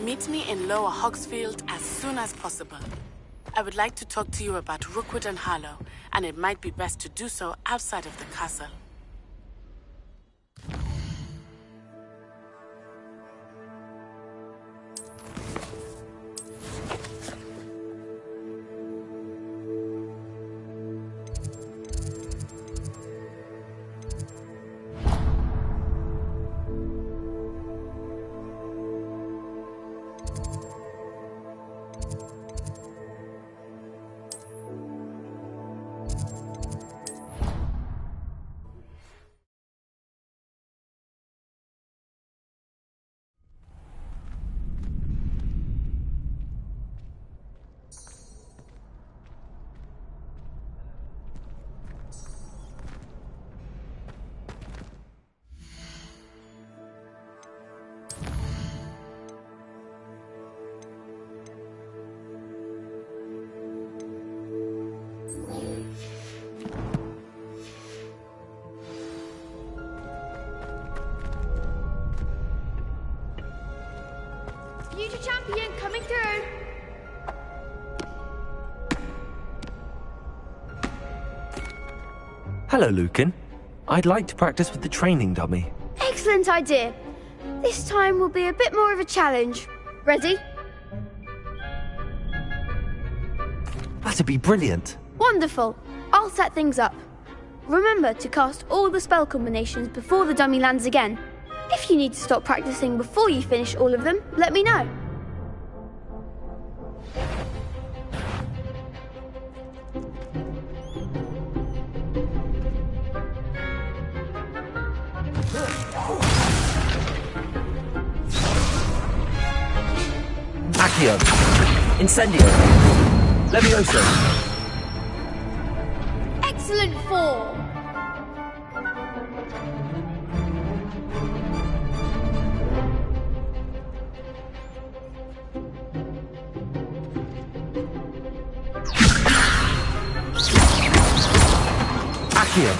Meet me in Lower Hogsfield as soon as possible. I would like to talk to you about Rookwood and Harlow, and it might be best to do so outside of the castle. Future champion coming through. Hello, Lucan. I'd like to practice with the training dummy. Excellent idea. This time will be a bit more of a challenge. Ready? That'd be brilliant. Wonderful. I'll set things up. Remember to cast all the spell combinations before the dummy lands again. If you need to stop practicing before you finish all of them, let me know. Accio. Incendio. Levioso. Excellent form. Accio.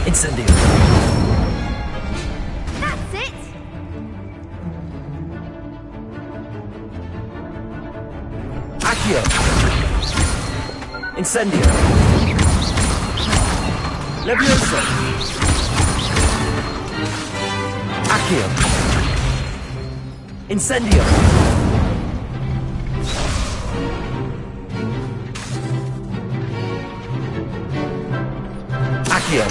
Incendio. That's it. Accio. Incendio. Levioso. Accio. Incendio. Accio.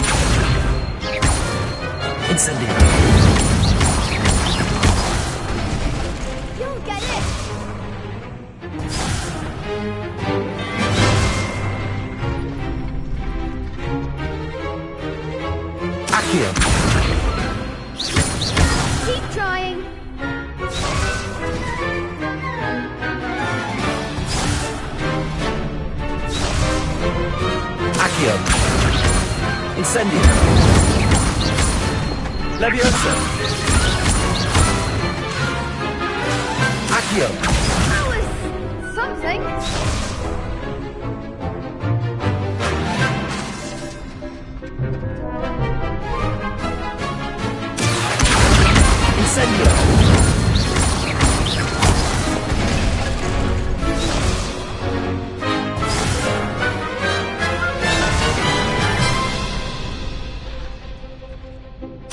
Incendio. You'll get it. Accio. Keep trying. Accio. Incendio. Levioso. Accio. That was something. Incendio.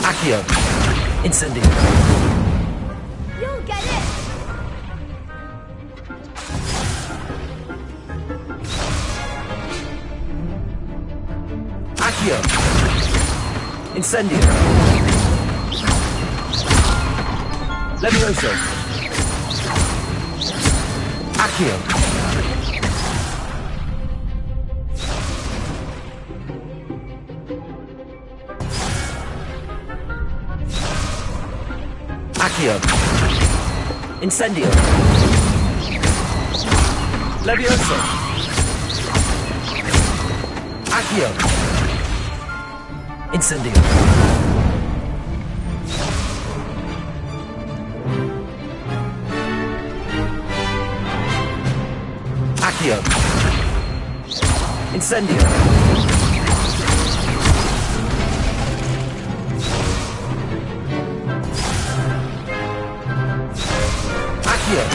Accio. Incendio. You'll get it. Accio. Incendio. Levioso. Accio. Accio. Incendio. Levioso. Accio. Incendio. Accio. Incendio. Accio. Accio!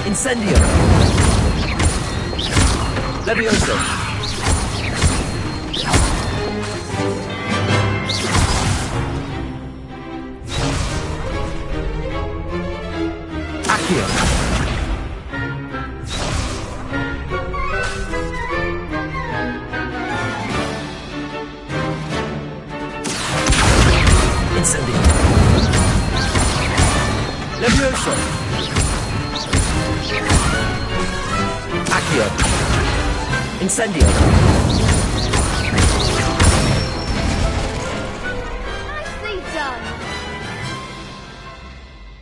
Incendio! Levioso! Accio! Incendio! Levioso! Accio! Incendio! Nicely done!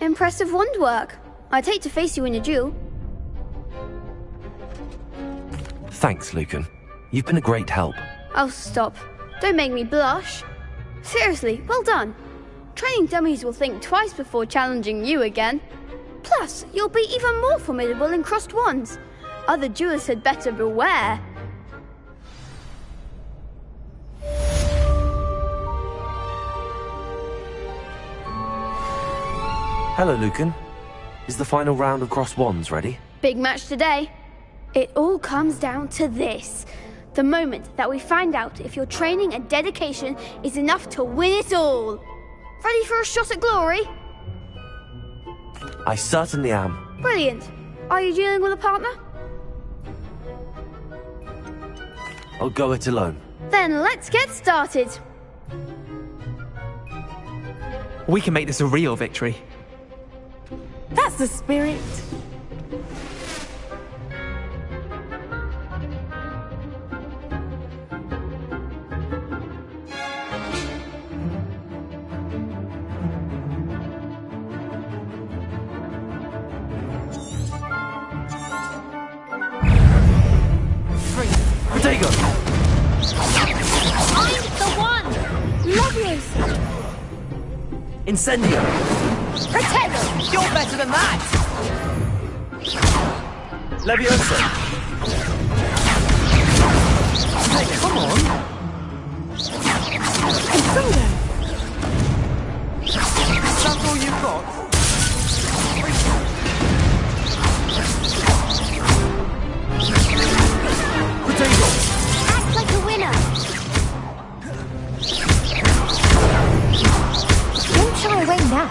Impressive wand work. I'd hate to face you in a duel. Thanks, Lucan. You've been a great help. Oh, stop. Don't make me blush. Seriously, well done. Training dummies will think twice before challenging you again. Plus, you'll be even more formidable in crossed wands. Other duelists had better beware. Hello, Lucan. Is the final round of crossed wands ready? Big match today. It all comes down to this. The moment that we find out if your training and dedication is enough to win it all. Ready for a shot at glory? I certainly am. Brilliant. Are you dealing with a partner? I'll go it alone. Then let's get started. We can make this a real victory. That's the spirit. Protego! I'm the one! Levioso! Incendio! Protego! You're better than that! Levioso! Hey, come on! Incendio! That's all you've got? Protego! Act like a winner! Don't shy away now.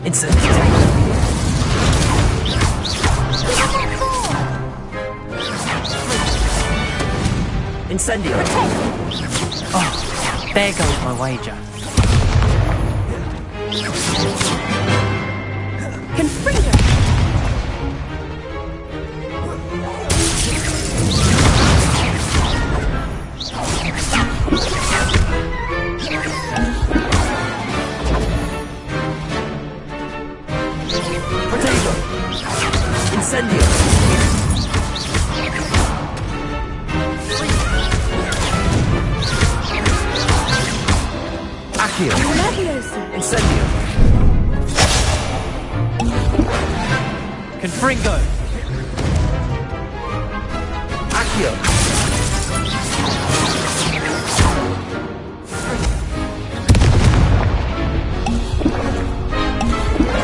Incendio! Incendio! Oh, there goes my wager. Confringo! Protego! Incendio! Accio! Levioso! Incendio! Confringo! Accio!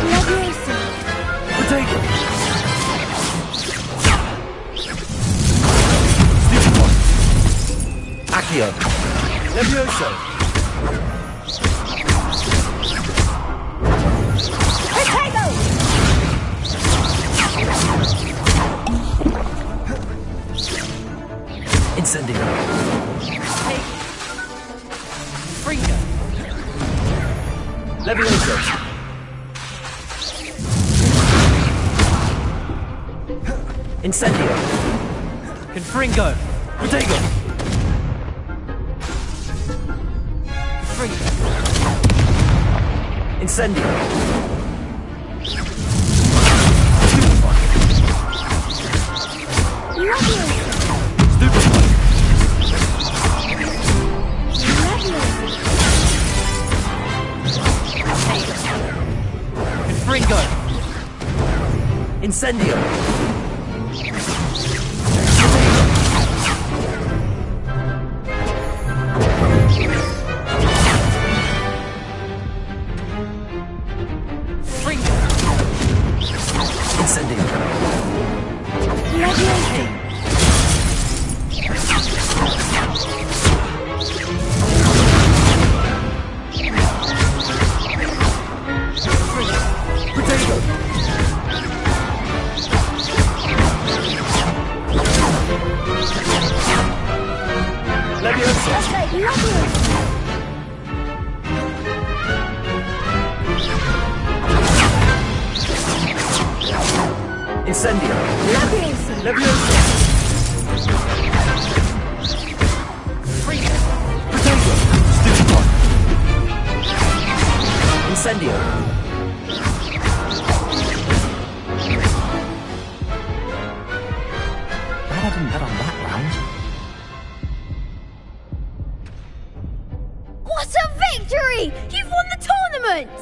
Levioso! Protego! Accio! Levioso! Protego! Incendio! Confringo! Levioso! Incendio! Confringo! Protego! Confringo! Incendio! Confringo! Incendio! Incendio. Incendio. Leviosa. Freeze. Potato. Stupid. Incendio. Glad I didn't bet on that round. What a victory! You've won the tournament!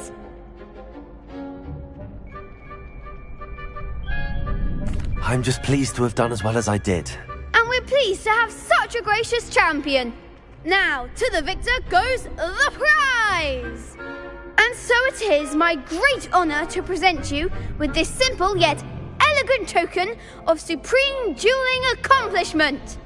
I'm just pleased to have done as well as I did. And we're pleased to have such a gracious champion. Now, to the victor goes the prize! And so it is my great honour to present you with this simple yet elegant token of supreme dueling accomplishment.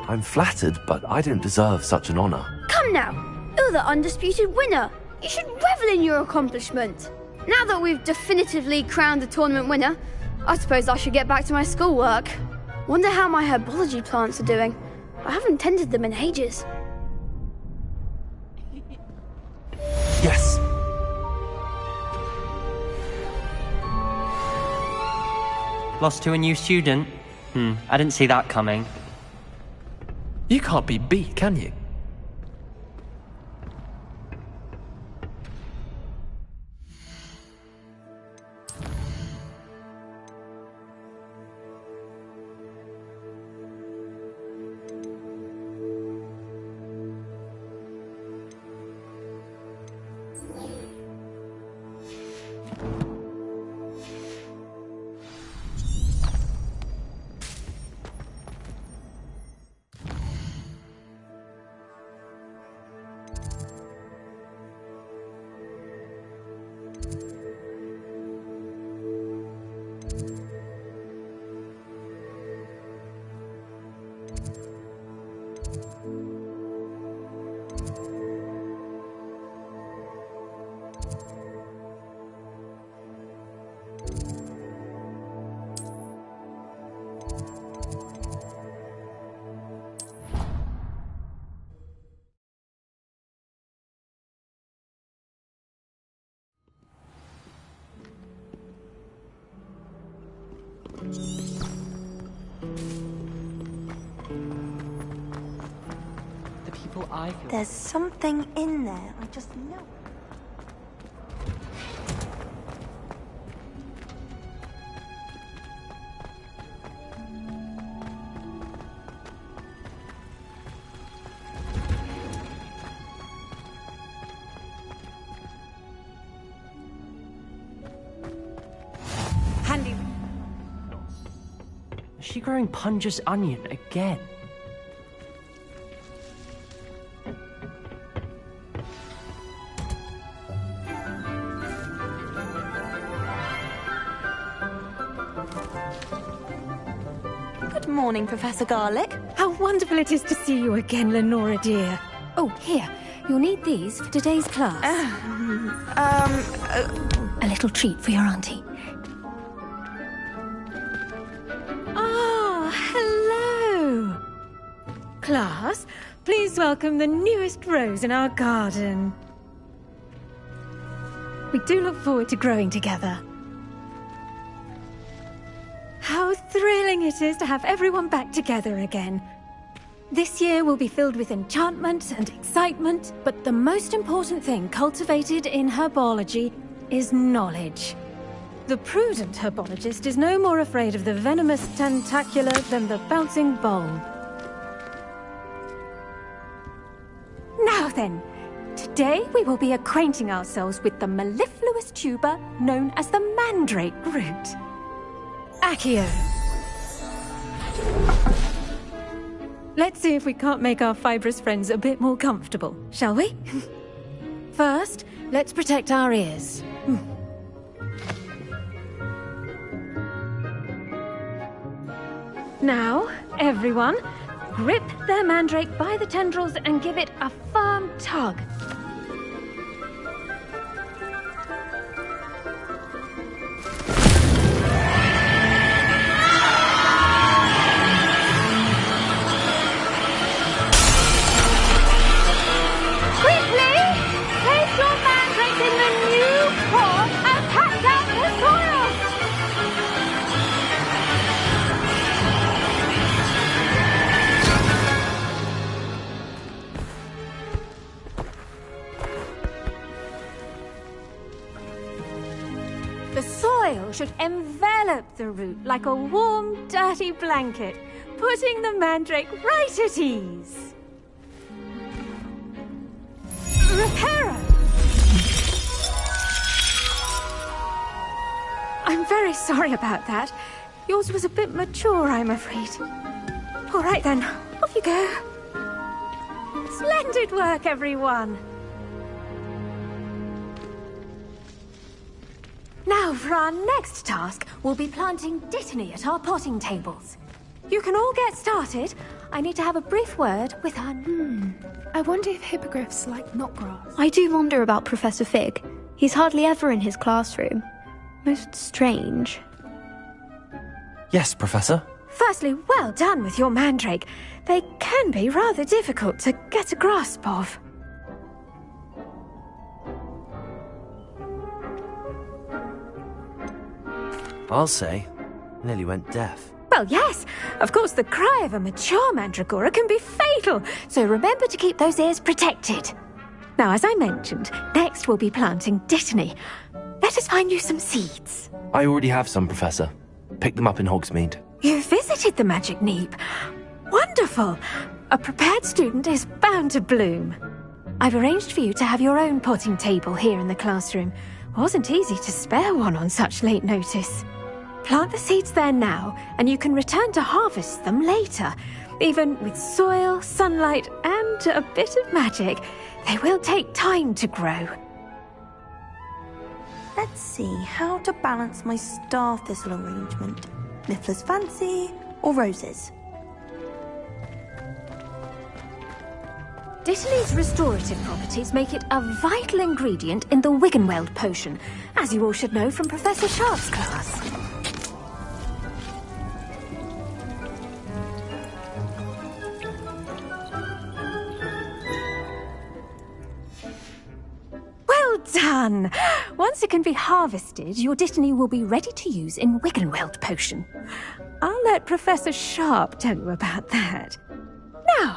I'm flattered, but I don't deserve such an honour. Come now, you're the undisputed winner. You should revel in your accomplishment. Now that we've definitively crowned the tournament winner, I suppose I should get back to my schoolwork. Wonder how my herbology plants are doing. I haven't tended them in ages. Yes. Lost to a new student? I didn't see that coming. You can't be beat, can you? The people I feel... There's something in there, I just know. Handy. Is she growing Punja's onion again? Good morning, Professor Garlick. How wonderful it is to see you again, Lenora dear. Oh, here. You'll need these for today's class. A little treat for your auntie. Ah, hello. Class, please welcome the newest rose in our garden. We do look forward to growing together. How thrilling it is to have everyone back together again. This year will be filled with enchantment and excitement, but the most important thing cultivated in herbology is knowledge. The prudent herbologist is no more afraid of the venomous tentacula than the bouncing bulb. Now then, today we will be acquainting ourselves with the mellifluous tuber known as the mandrake root. Accio. Let's see if we can't make our fibrous friends a bit more comfortable, shall we? First, let's protect our ears. Now, everyone, grip their mandrake by the tendrils and give it a firm tug. Quickly! Place your mandrake in the new pot and pack down the soil! The soil should envelop the root like a warm, dirty blanket, putting the mandrake right at ease. Reparo! I'm very sorry about that. Yours was a bit mature, I'm afraid. All right then, off you go. Splendid work, everyone. Now, for our next task, we'll be planting dittany at our potting tables. You can all get started. I need to have a brief word with our... I wonder if hippogriffs like knotgrass. I do wonder about Professor Fig. He's hardly ever in his classroom. Most strange. Yes, Professor. Firstly, well done with your mandrake. They can be rather difficult to get a grasp of. I'll say, nearly went deaf. Well, yes. Of course, the cry of a mature mandragora can be fatal, so remember to keep those ears protected. Now, as I mentioned, next we'll be planting dittany. Let us find you some seeds. I already have some, Professor. Picked them up in Hogsmeade. You visited the Magic Neep. Wonderful. A prepared student is bound to bloom. I've arranged for you to have your own potting table here in the classroom. Wasn't easy to spare one on such late notice. Plant the seeds there now, and you can return to harvest them later. Even with soil, sunlight, and a bit of magic, they will take time to grow. Let's see how to balance my star thistle arrangement. Miffler's Fancy or roses? Dittany's restorative properties make it a vital ingredient in the Wiggenweld potion, as you all should know from Professor Sharp's class. Well done! Once it can be harvested, your dittany will be ready to use in Wiggenweld potion. I'll let Professor Sharp tell you about that. Now,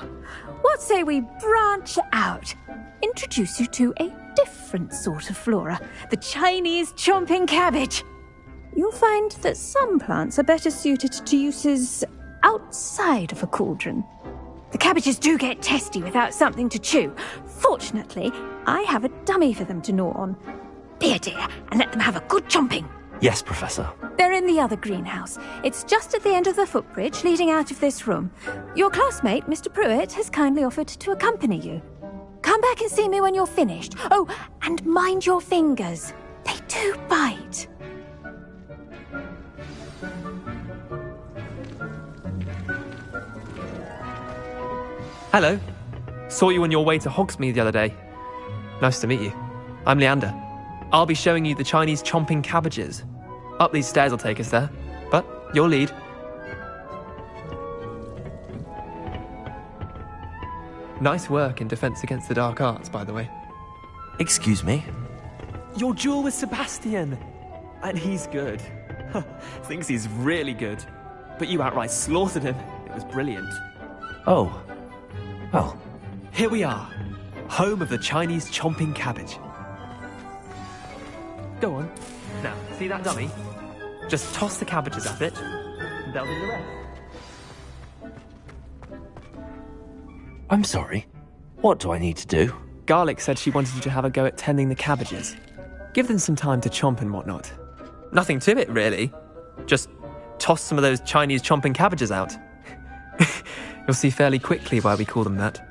what say we branch out? Introduce you to a different sort of flora, the Chinese chomping cabbage. You'll find that some plants are better suited to uses outside of a cauldron. The cabbages do get testy without something to chew. Fortunately, I have a dummy for them to gnaw on. Be a dear and let them have a good chomping. Yes, Professor. They're in the other greenhouse. It's just at the end of the footbridge leading out of this room. Your classmate, Mr. Pruitt, has kindly offered to accompany you. Come back and see me when you're finished. Oh, and mind your fingers. They do bite. Hello. Saw you on your way to Hogsmeade the other day. Nice to meet you. I'm Leander. I'll be showing you the Chinese chomping cabbages. Up these stairs will take us there, but your lead. Nice work in Defense Against the Dark Arts, by the way. Excuse me? Your duel with Sebastian! And he's good. Thinks he's really good. But you outright slaughtered him. It was brilliant. Oh. Well. Here we are. Home of the Chinese chomping cabbage. Go on. Now, see that dummy? Just toss the cabbages at it, and they'll do the rest. I'm sorry. What do I need to do? Garlic said she wanted you to have a go at tending the cabbages. Give them some time to chomp and whatnot. Nothing to it, really. Just toss some of those Chinese chomping cabbages out. You'll see fairly quickly why we call them that.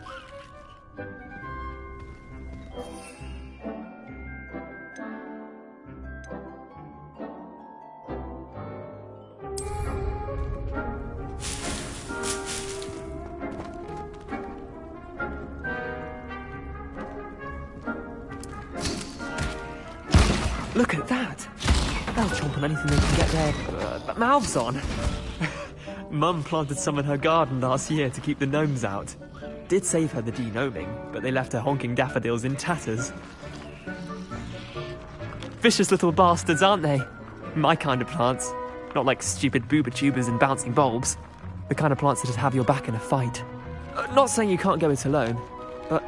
Look at that. They'll chomp on anything they can get their mouths on. Mum planted some in her garden last year to keep the gnomes out. Did save her the de-gnoming, but they left her honking daffodils in tatters. Vicious little bastards, aren't they? My kind of plants. Not like stupid booba tubers and bouncing bulbs. The kind of plants that just have your back in a fight. Not saying you can't go it alone, but,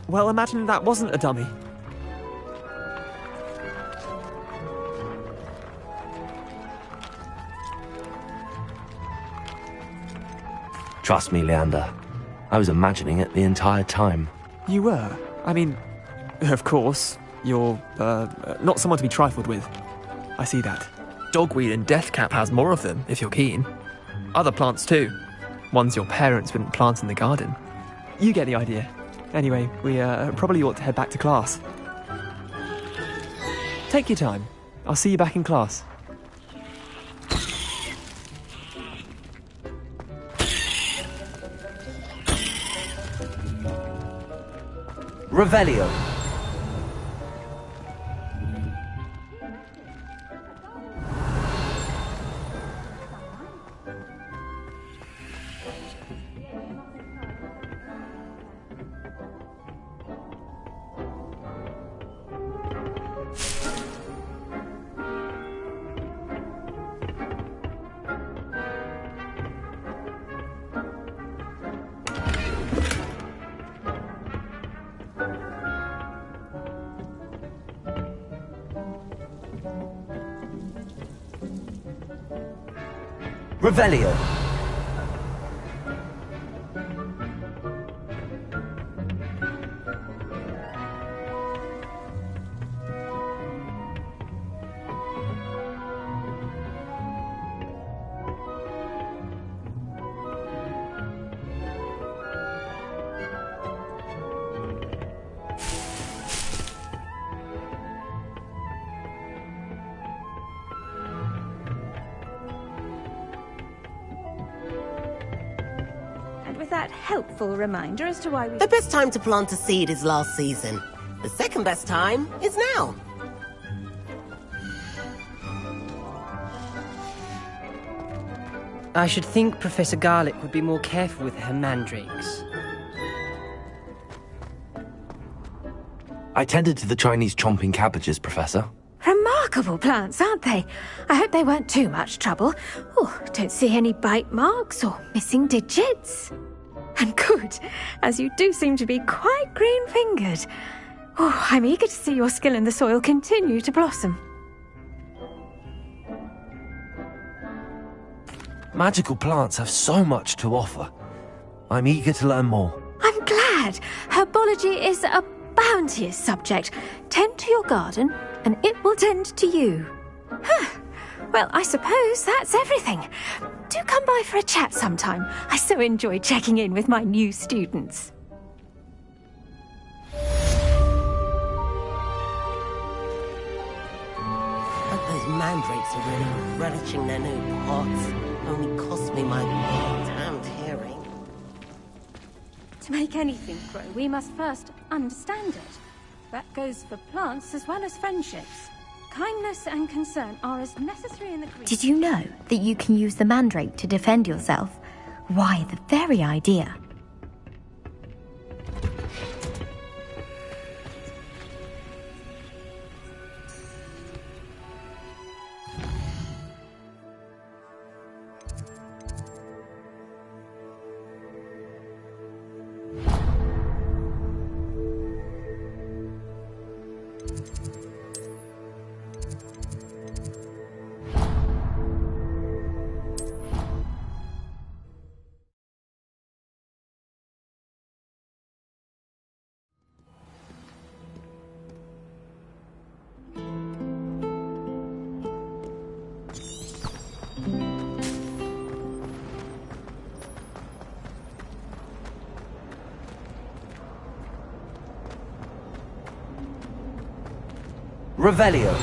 well, imagine that wasn't a dummy. Trust me, Leander. I was imagining it the entire time. You were? I mean, of course, you're, not someone to be trifled with. I see that. Dogweed and deathcap has more of them, if you're keen. Other plants too. Ones your parents wouldn't plant in the garden. You get the idea. Anyway, we probably ought to head back to class. Take your time. I'll see you back in class. Revelio. Revelio. That helpful reminder as to why we... The best time to plant a seed is last season. The second best time is now. I should think Professor Garlick would be more careful with her mandrakes. I tended to the Chinese chomping cabbages, Professor. Remarkable plants, aren't they? I hope they weren't too much trouble. Oh, don't see any bite marks or missing digits. And good, as you do seem to be quite green-fingered. Oh, I'm eager to see your skill in the soil continue to blossom. Magical plants have so much to offer. I'm eager to learn more. I'm glad. Herbology is a bounteous subject. Tend to your garden, and it will tend to you. Well, I suppose that's everything. Do come by for a chat sometime. I so enjoy checking in with my new students. But those mandrakes are really relishing their new pots. Only cost me my damned hearing. To make anything grow, we must first understand it. That goes for plants as well as friendships. Kindness and concern are as necessary in the green... Did you know that you can use the mandrake to defend yourself? Why, the very idea. Revelio.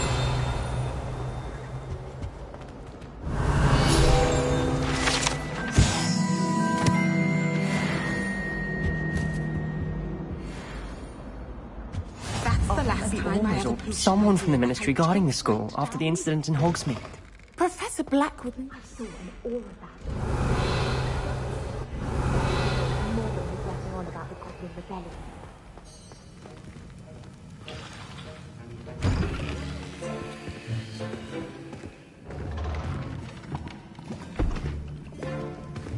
That's the last time I had a someone from the Ministry guarding the school after the incident in Hogsmeade. Professor Blackwood.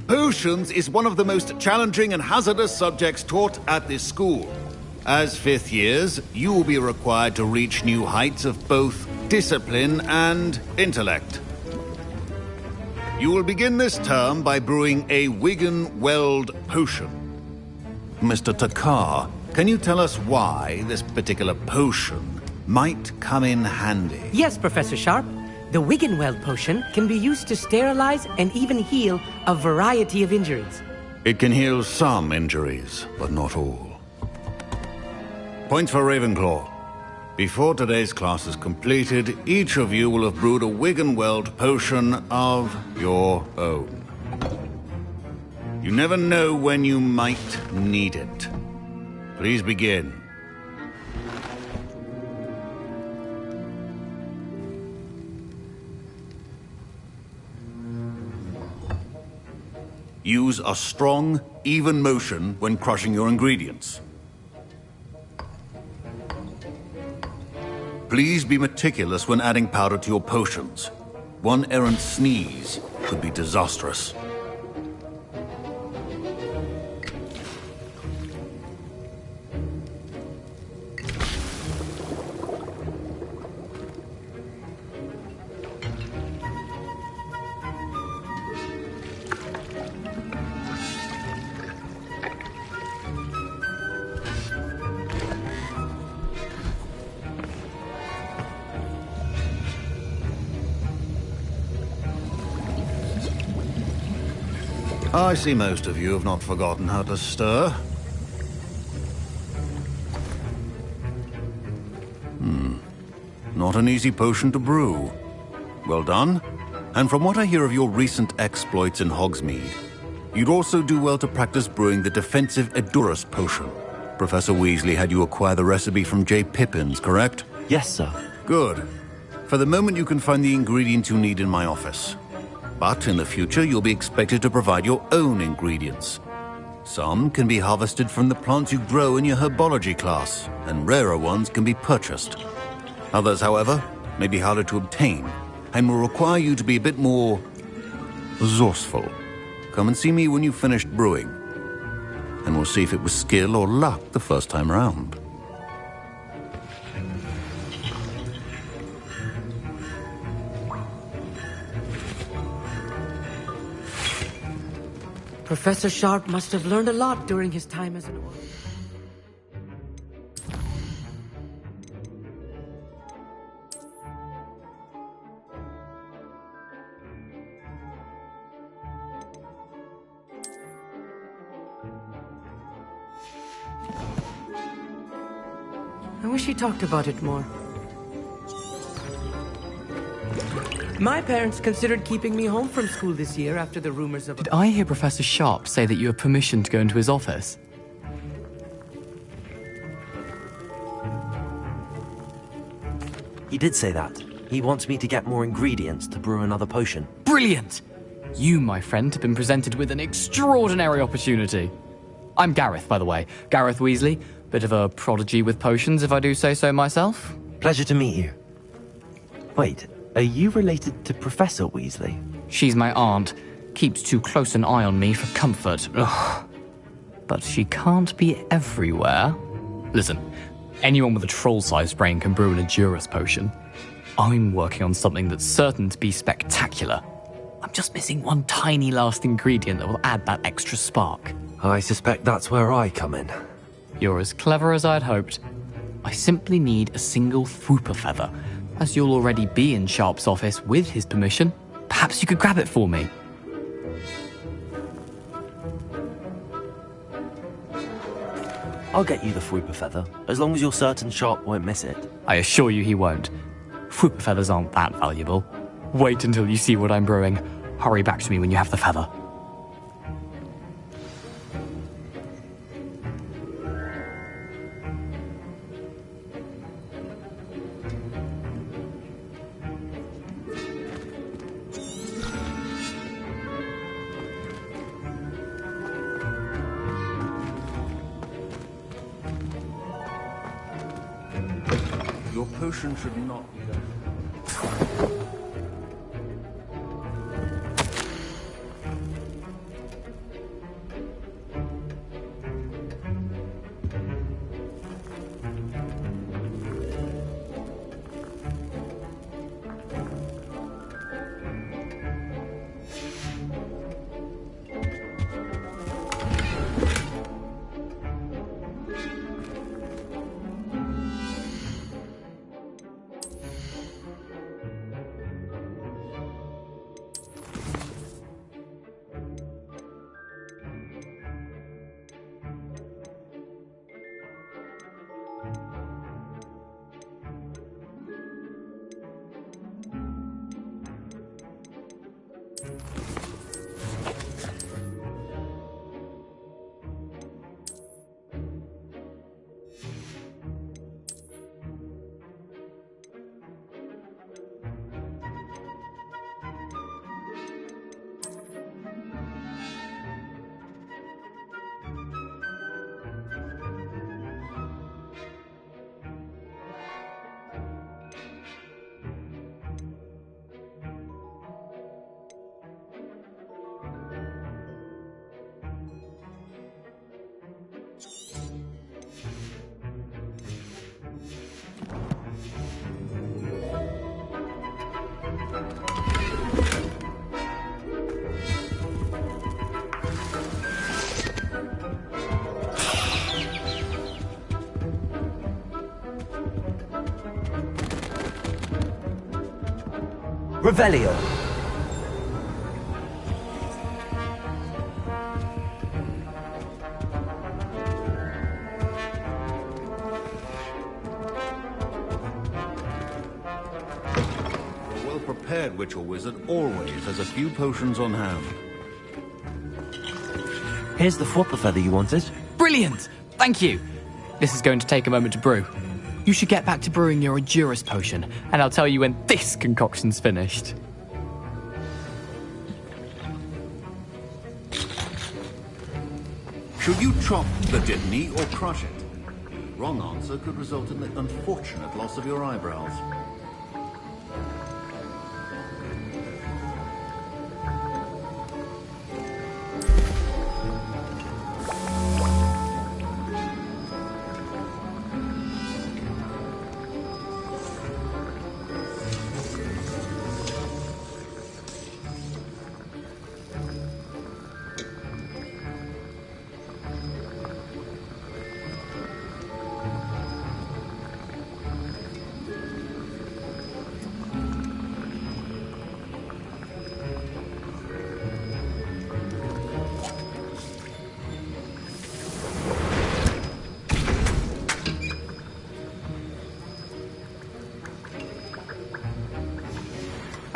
Potions is one of the most challenging and hazardous subjects taught at this school. As fifth years, you will be required to reach new heights of both discipline and intellect. You will begin this term by brewing a Wigan-Weld potion. Mr. Takar, can you tell us why this particular potion might come in handy? Yes, Professor Sharp. The Wigan-Weld potion can be used to sterilize and even heal a variety of injuries. It can heal some injuries, but not all. Points for Ravenclaw. Before today's class is completed, each of you will have brewed a Wigan-Weld potion of your own. You never know when you might need it. Please begin. Use a strong, even motion when crushing your ingredients. Please be meticulous when adding powder to your potions. One errant sneeze could be disastrous. I see most of you have not forgotten how to stir. Not an easy potion to brew. Well done. And from what I hear of your recent exploits in Hogsmeade, you'd also do well to practice brewing the defensive Edurus potion. Professor Weasley had you acquire the recipe from J. Pippins, correct? Yes, sir. Good. For the moment, you can find the ingredients you need in my office. But in the future, you'll be expected to provide your own ingredients. Some can be harvested from the plants you grow in your herbology class, and rarer ones can be purchased. Others, however, may be harder to obtain, and will require you to be a bit more resourceful. Come and see me when you've finished brewing, and we'll see if it was skill or luck the first time round. Professor Sharp must have learned a lot during his time as an orc. I wish he talked about it more. My parents considered keeping me home from school this year after the rumors of... Did I hear Professor Sharp say that you have permission to go into his office? He did say that. He wants me to get more ingredients to brew another potion. Brilliant! You, my friend, have been presented with an extraordinary opportunity. I'm Gareth, by the way. Gareth Weasley. Bit of a prodigy with potions, if I do say so myself. Pleasure to meet you. Wait, are you related to Professor Weasley? She's my aunt. Keeps too close an eye on me for comfort. Ugh. But she can't be everywhere. Listen, anyone with a troll-sized brain can brew an Edurus potion. I'm working on something that's certain to be spectacular. I'm just missing one tiny last ingredient that will add that extra spark. I suspect that's where I come in. You're as clever as I'd hoped. I simply need a single Fwooper feather. As you'll already be in Sharp's office with his permission, perhaps you could grab it for me. I'll get you the Fwooper feather, as long as you're certain Sharp won't miss it. I assure you he won't. Fwooper feathers aren't that valuable. Wait until you see what I'm brewing. Hurry back to me when you have the feather. potion should not be done. Revelio. A well-prepared witch or wizard always has a few potions on hand. Here's the flopper feather you wanted. Brilliant! Thank you. This is going to take a moment to brew. You should get back to brewing your Endurus potion, and I'll tell you when this concoction's finished. Should you chop the dittany or crush it? Wrong answer could result in the unfortunate loss of your eyebrows.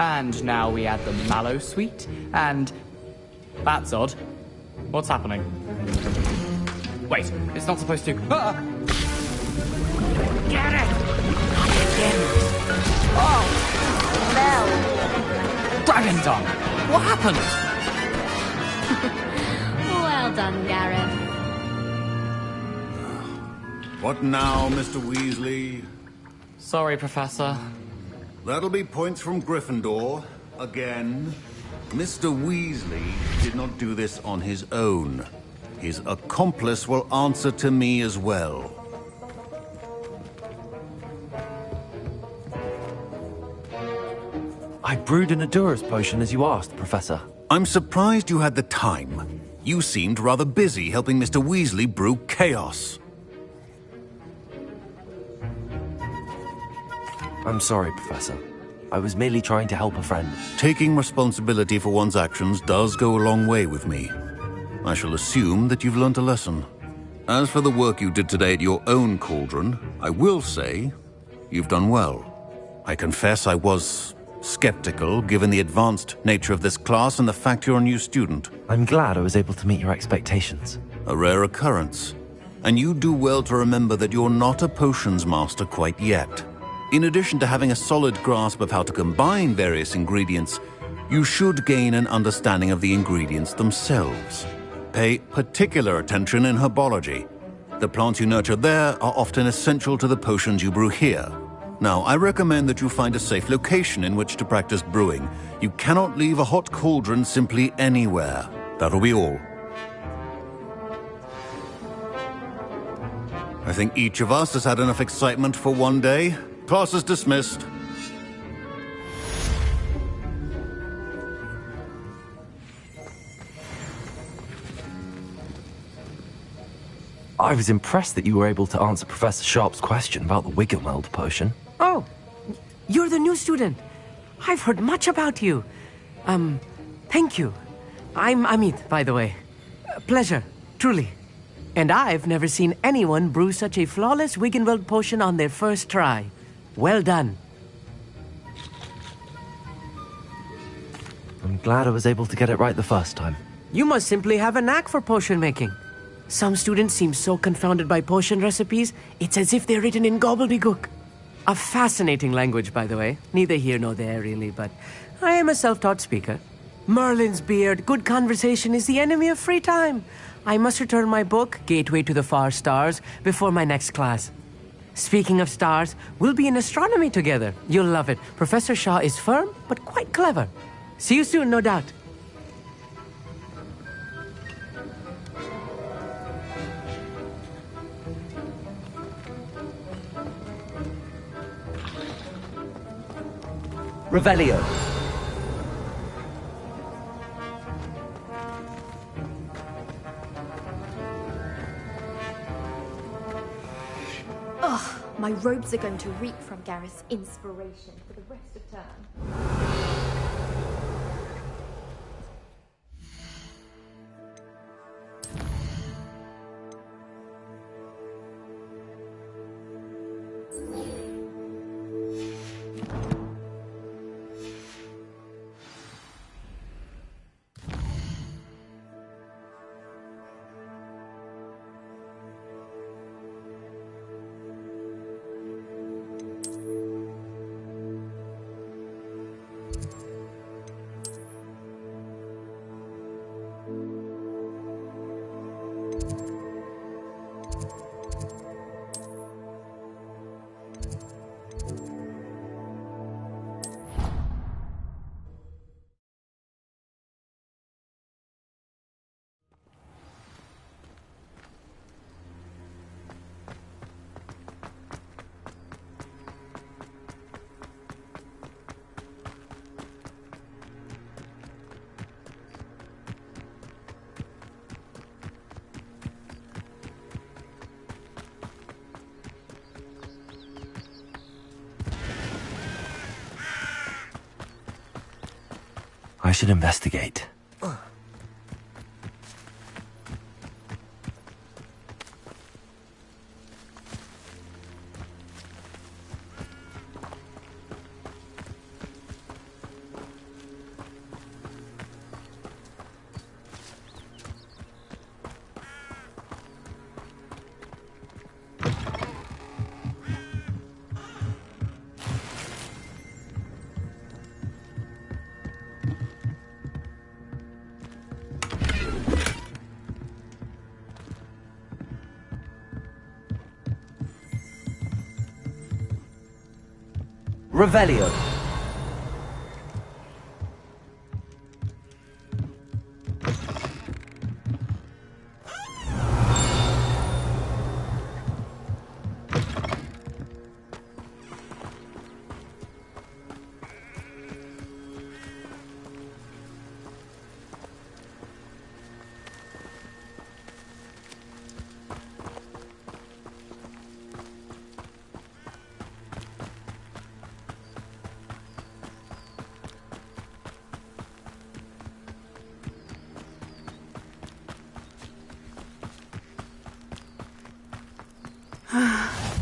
And now we add the mallow sweet, and... That's odd. What's happening? Wait, it's not supposed to... Ah! Get it! Oh! Mel! Dragon Tongue! What happened? Well done, Gareth. What now, Mr. Weasley? Sorry, Professor. That'll be points from Gryffindor. Again. Mr. Weasley did not do this on his own. His accomplice will answer to me as well. I brewed an Endurus potion as you asked, Professor. I'm surprised you had the time. You seemed rather busy helping Mr. Weasley brew chaos. I'm sorry, Professor. I was merely trying to help a friend. Taking responsibility for one's actions does go a long way with me. I shall assume that you've learnt a lesson. As for the work you did today at your own cauldron, I will say you've done well. I confess I was skeptical, given the advanced nature of this class and the fact you're a new student. I'm glad I was able to meet your expectations. A rare occurrence. And you do well to remember that you're not a potions master quite yet. In addition to having a solid grasp of how to combine various ingredients, you should gain an understanding of the ingredients themselves. Pay particular attention in herbology. The plants you nurture there are often essential to the potions you brew here. Now, I recommend that you find a safe location in which to practice brewing. You cannot leave a hot cauldron simply anywhere. That'll be all. I think each of us has had enough excitement for one day. Class is dismissed. I was impressed that you were able to answer Professor Sharp's question about the Wiggenweld potion. Oh, you're the new student. I've heard much about you. Thank you. I'm Amit, by the way. Pleasure, truly. And I've never seen anyone brew such a flawless Wiggenweld potion on their first try. Well done. I'm glad I was able to get it right the first time. You must simply have a knack for potion making. Some students seem so confounded by potion recipes, it's as if they're written in gobbledygook. A fascinating language, by the way. Neither here nor there, really, but I am a self-taught speaker. Merlin's beard, good conversation is the enemy of free time. I must return my book, Gateway to the Far Stars, before my next class. Speaking of stars, we'll be in astronomy together. You'll love it. Professor Shaw is firm, but quite clever. See you soon, no doubt. Revelio. Ugh, my robes are going to reek from Gareth's inspiration for the rest of term. I should investigate. Revelio.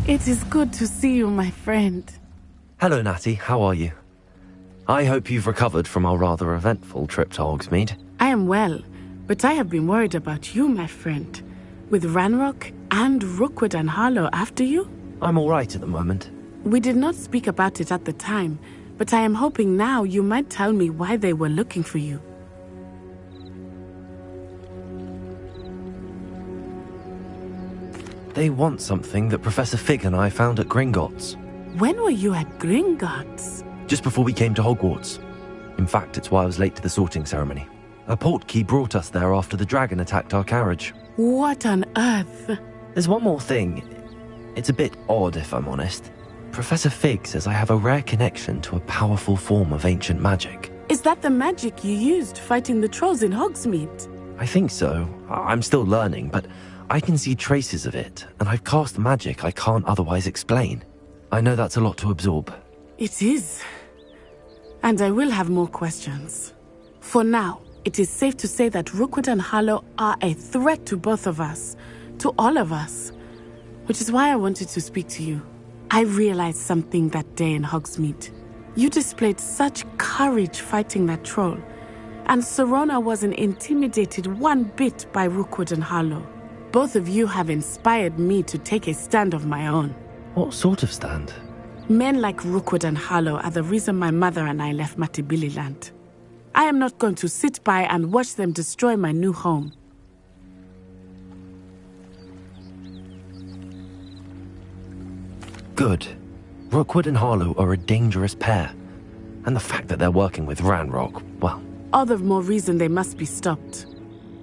It is good to see you, my friend. Hello, Natty. How are you? I hope you've recovered from our rather eventful trip to Hogsmeade. I am well, but I have been worried about you, my friend. With Ranrock and Rookwood and Harlow after you? I'm all right at the moment. We did not speak about it at the time, but I am hoping now you might tell me why they were looking for you. They want something that Professor Fig and I found at Gringotts. When were you at Gringotts? Just before we came to Hogwarts. In fact, it's why I was late to the sorting ceremony. A portkey brought us there after the dragon attacked our carriage. What on earth? There's one more thing. It's a bit odd, if I'm honest. Professor Fig says I have a rare connection to a powerful form of ancient magic. Is that the magic you used fighting the trolls in Hogsmeade? I think so. I'm still learning, but I can see traces of it, and I've cast magic I can't otherwise explain. I know that's a lot to absorb. It is. And I will have more questions. For now, it is safe to say that Rookwood and Harlow are a threat to both of us, to all of us. Which is why I wanted to speak to you. I realized something that day in Hogsmeade. You displayed such courage fighting that troll, and Serona wasn't intimidated one bit by Rookwood and Harlow. Both of you have inspired me to take a stand of my own. What sort of stand? Men like Rookwood and Harlow are the reason my mother and I left Matibililand. I am not going to sit by and watch them destroy my new home. Good. Rookwood and Harlow are a dangerous pair. And the fact that they're working with Ranrock, well... All the more reason they must be stopped.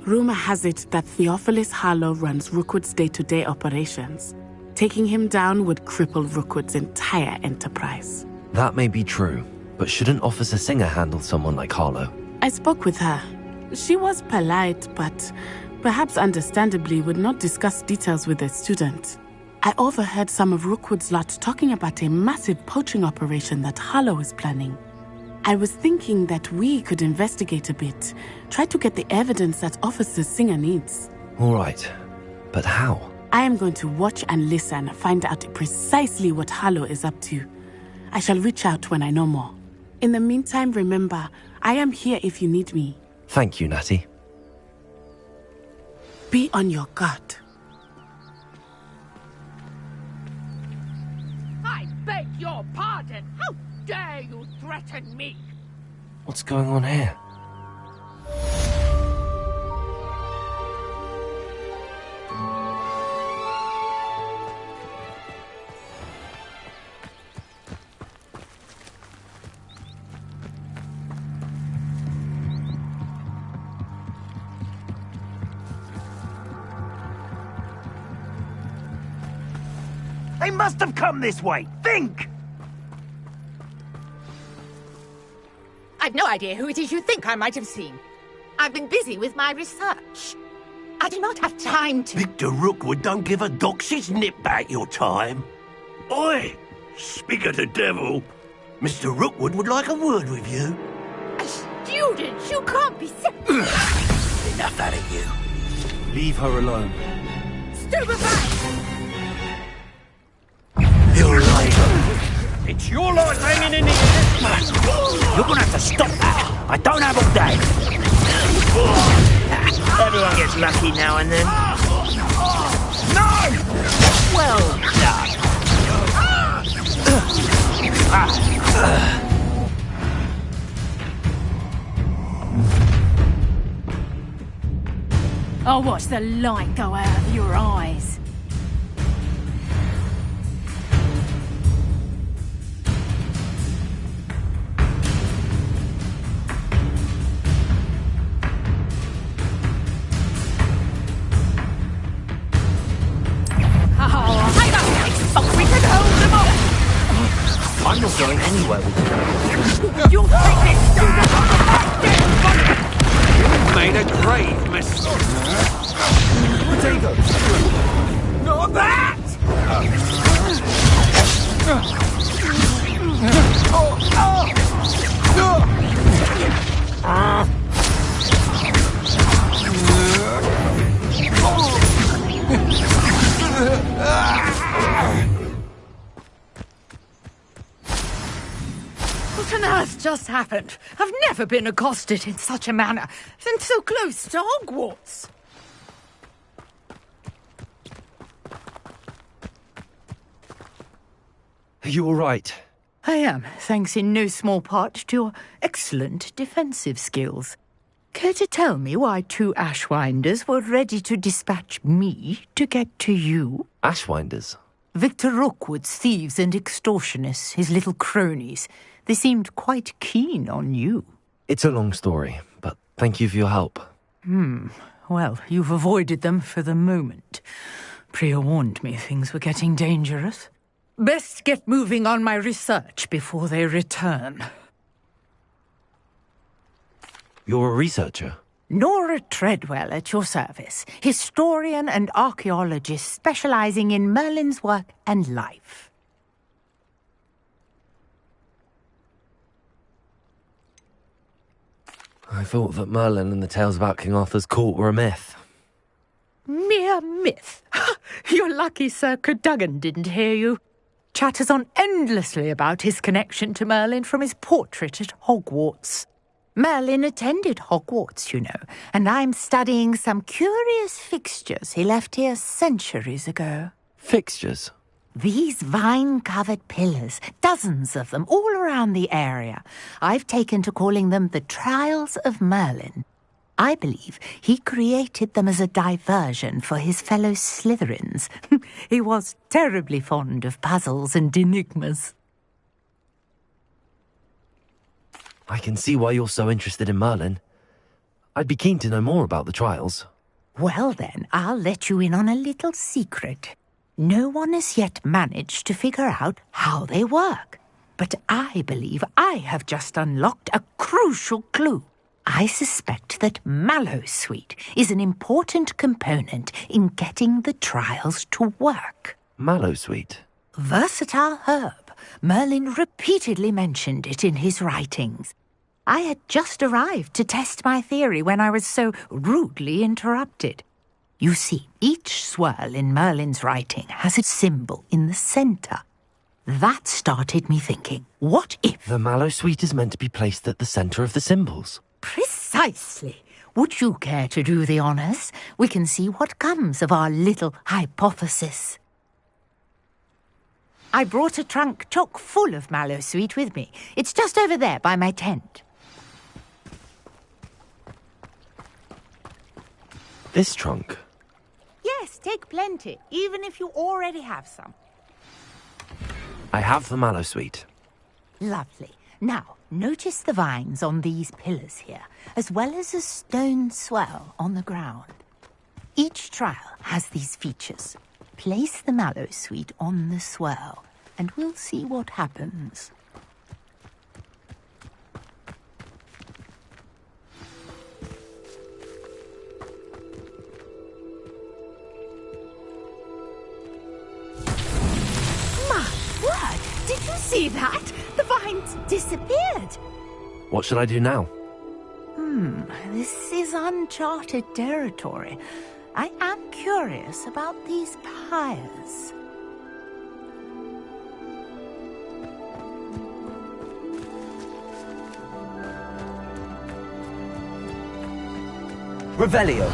Rumor has it that Theophilus Harlow runs Rookwood's day-to-day operations. Taking him down would cripple Rookwood's entire enterprise. That may be true, but shouldn't Officer Singer handle someone like Harlow? I spoke with her. She was polite, but perhaps understandably would not discuss details with a student. I overheard some of Rookwood's lot talking about a massive poaching operation that Harlow is planning. I was thinking that we could investigate a bit, try to get the evidence that Officer Singer needs. All right, but how? I am going to watch and listen, find out precisely what Harlow is up to. I shall reach out when I know more. In the meantime, remember, I am here if you need me. Thank you, Natty. Be on your guard. I beg your pardon. How dare you threaten me? What's going on here? They must have come this way. Think! I've no idea who it is you think I might have seen. I've been busy with my research. I do not have time to... Victor Rookwood don't give a doxy's nip back your time. Oi! Speak of the devil. Mr. Rookwood would like a word with you. A student? You can't be... Enough out of you. Leave her alone. Stupefy! Your life. It's your life hanging in the air. You're gonna have to stop that. I don't have all day. Everyone gets lucky now and then. No! Well done. I'll watch the light go out of your eyes. I'm not going anywhere with you. You'll take this student You made a grave mistake. Potatoes! Not that! What on earth just happened? I've never been accosted in such a manner, and so close to Hogwarts. Are you all right? I am, thanks in no small part to your excellent defensive skills. Care to tell me why 2 Ashwinders were ready to dispatch me to get to you? Ashwinders? Victor Rookwood's thieves and extortionists, his little cronies. They seemed quite keen on you. It's a long story, but thank you for your help. Well, you've avoided them for the moment. Priya warned me things were getting dangerous. Best get moving on my research before they return. You're a researcher? Nora Treadwell at your service, historian and archaeologist specializing in Merlin's work and life. I thought that Merlin and the tales about King Arthur's court were a myth. Mere myth. You're lucky Sir Cadogan didn't hear you. Chatters on endlessly about his connection to Merlin from his portrait at Hogwarts. Merlin attended Hogwarts, you know, and I'm studying some curious fixtures he left here centuries ago. Fixtures? These vine-covered pillars, dozens of them, all around the area. I've taken to calling them the Trials of Merlin. I believe he created them as a diversion for his fellow Slytherins. He was terribly fond of puzzles and enigmas. I can see why you're so interested in Merlin. I'd be keen to know more about the trials. Well then, I'll let you in on a little secret. No one has yet managed to figure out how they work. But I believe I have just unlocked a crucial clue. I suspect that Mallowsweet is an important component in getting the trials to work. Mallowsweet? Versatile herb. Merlin repeatedly mentioned it in his writings. I had just arrived to test my theory when I was so rudely interrupted. You see, each swirl in Merlin's writing has a symbol in the centre. That started me thinking, what if... The Mallowsweet is meant to be placed at the centre of the symbols. Precisely. Would you care to do the honours? We can see what comes of our little hypothesis. I brought a trunk chock full of Mallowsweet with me. It's just over there by my tent. This trunk? Yes, take plenty, even if you already have some. I have the Mallowsweet. Lovely. Now, notice the vines on these pillars here, as well as a stone swell on the ground. Each trial has these features. Place the Mallowsweet on the swirl, and we'll see what happens. My word! Did you see that? The vines disappeared. What should I do now? This is uncharted territory. I am curious about these pyres. Revelio.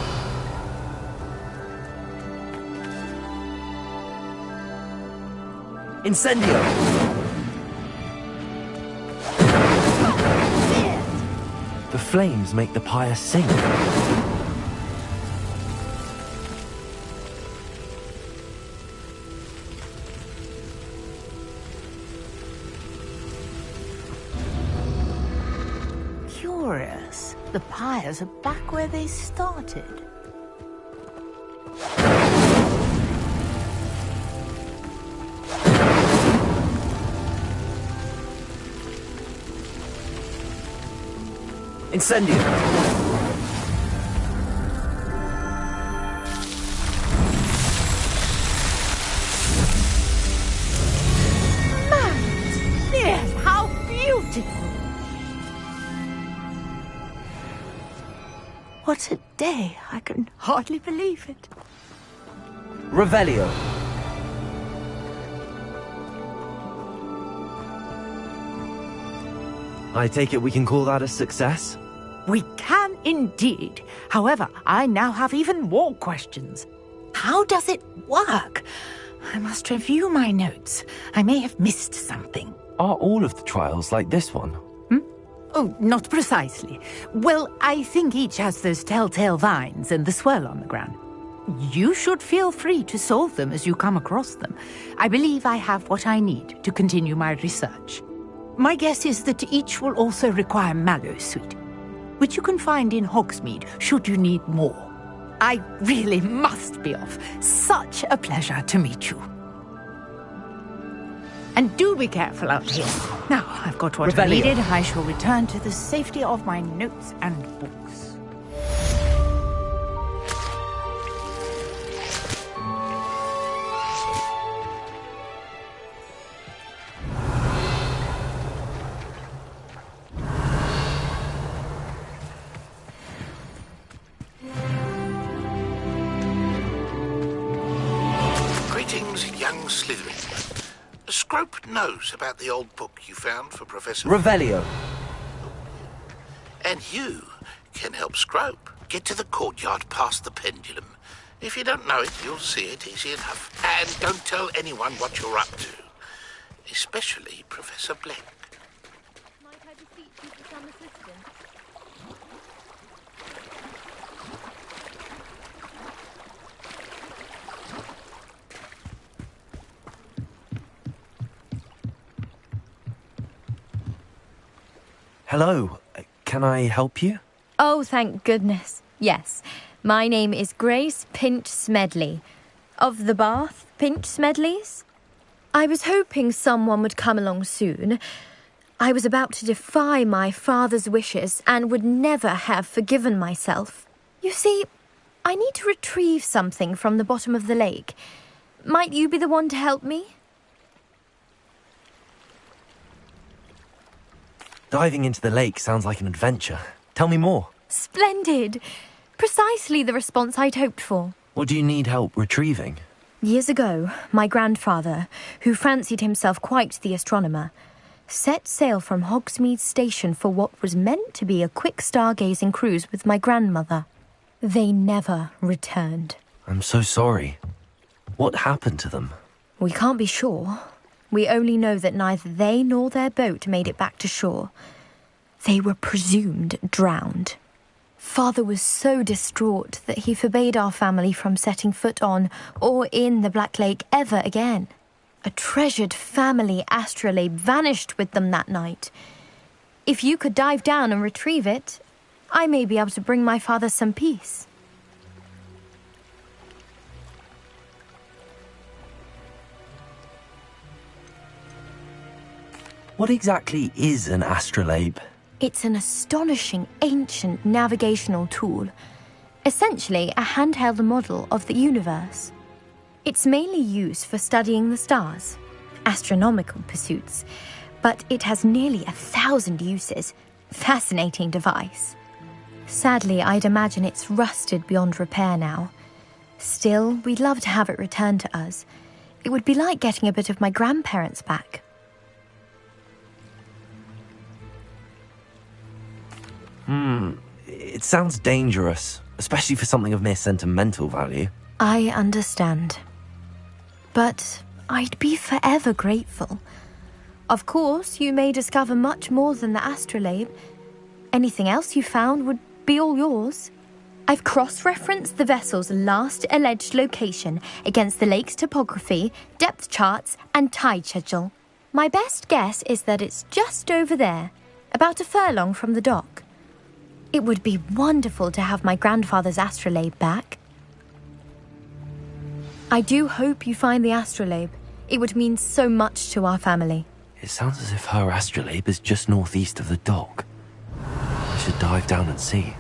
Incendio. The flames make the pyre sink. Curious. The pyres are back where they started. Incendio. Yes, how beautiful! What a day! I can hardly believe it. Revelio. I take it we can call that a success? We can indeed. However, I now have even more questions. How does it work? I must review my notes. I may have missed something. Are all of the trials like this one? Oh, not precisely. Well, I think each has those telltale vines and the swirl on the ground. You should feel free to solve them as you come across them. I believe I have what I need to continue my research. My guess is that each will also require mallowsweet, which you can find in Hogsmeade should you need more. I really must be off. Such a pleasure to meet you. And do be careful out here. Now I've got what I needed. I shall return to the safety of my notes and books. Young Slytherin. Scrope knows about the old book you found for Professor... Revelio. And you can help Scrope get to the courtyard past the pendulum. If you don't know it, you'll see it easy enough. And don't tell anyone what you're up to. Especially Professor Black. Might I beseech you for some assistance? Hello. Can I help you? Oh, thank goodness. Yes. My name is Grace Pinch Smedley. Of the Bath Pinch Smedleys? I was hoping someone would come along soon. I was about to defy my father's wishes and would never have forgiven myself. You see, I need to retrieve something from the bottom of the lake. Might you be the one to help me? Diving into the lake sounds like an adventure. Tell me more. Splendid! Precisely the response I'd hoped for. What do you need help retrieving? Years ago, my grandfather, who fancied himself quite the astronomer, set sail from Hogsmeade Station for what was meant to be a quick stargazing cruise with my grandmother. They never returned. I'm so sorry. What happened to them? We can't be sure. We only know that neither they nor their boat made it back to shore. They were presumed drowned. Father was so distraught that he forbade our family from setting foot on or in the Black Lake ever again. A treasured family astrolabe vanished with them that night. If you could dive down and retrieve it, I may be able to bring my father some peace. What exactly is an astrolabe? It's an astonishing ancient navigational tool. Essentially a handheld model of the universe. It's mainly used for studying the stars, astronomical pursuits, but it has nearly 1,000 uses. Fascinating device. Sadly, I'd imagine it's rusted beyond repair now. Still, we'd love to have it returned to us. It would be like getting a bit of my grandparents back. It sounds dangerous, especially for something of mere sentimental value. I understand. But I'd be forever grateful. Of course, you may discover much more than the astrolabe. Anything else you found would be all yours. I've cross-referenced the vessel's last alleged location against the lake's topography, depth charts, and tide schedule. My best guess is that it's just over there, about a furlong from the dock. It would be wonderful to have my grandfather's astrolabe back. I do hope you find the astrolabe. It would mean so much to our family. It sounds as if her astrolabe is just northeast of the dock. I should dive down and see.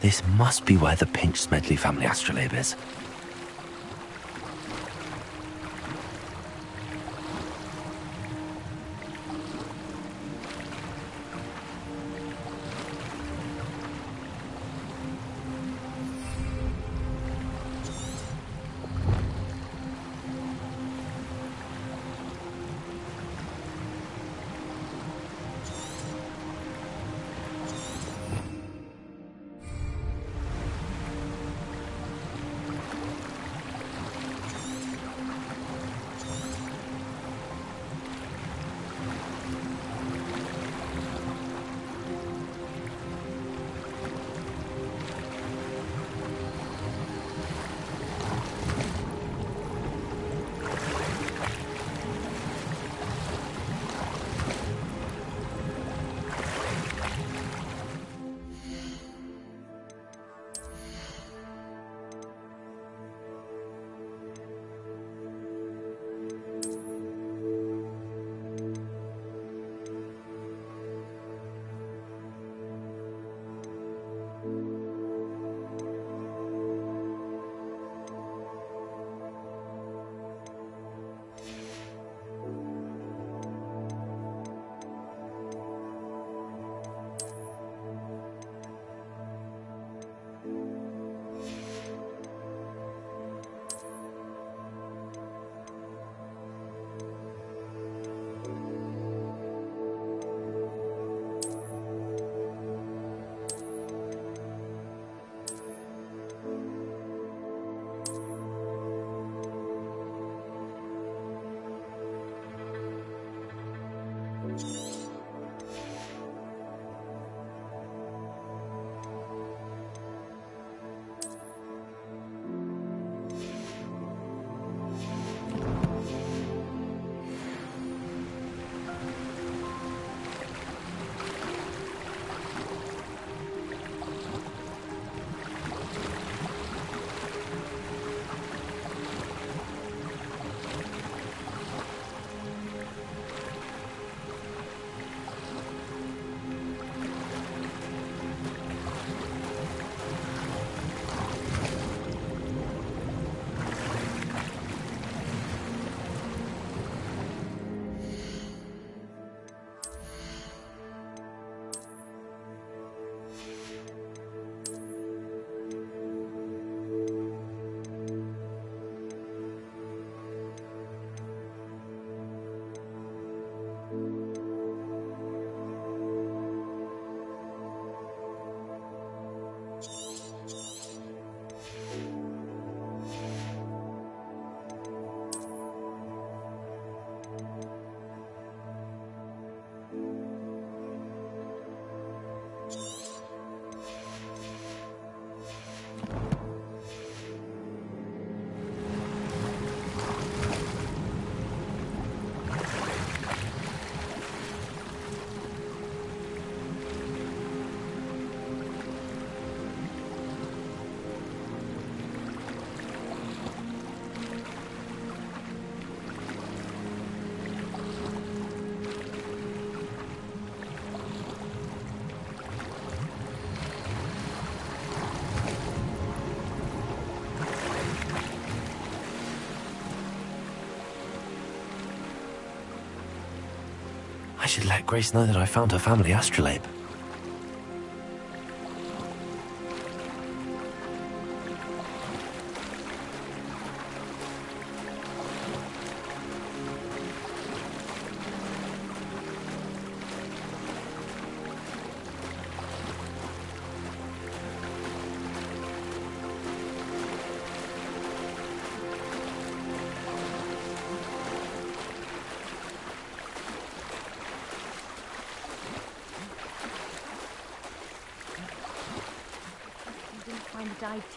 This must be where the Pinch Smedley family astrolabe is. I should let Grace know that I found her family astrolabe.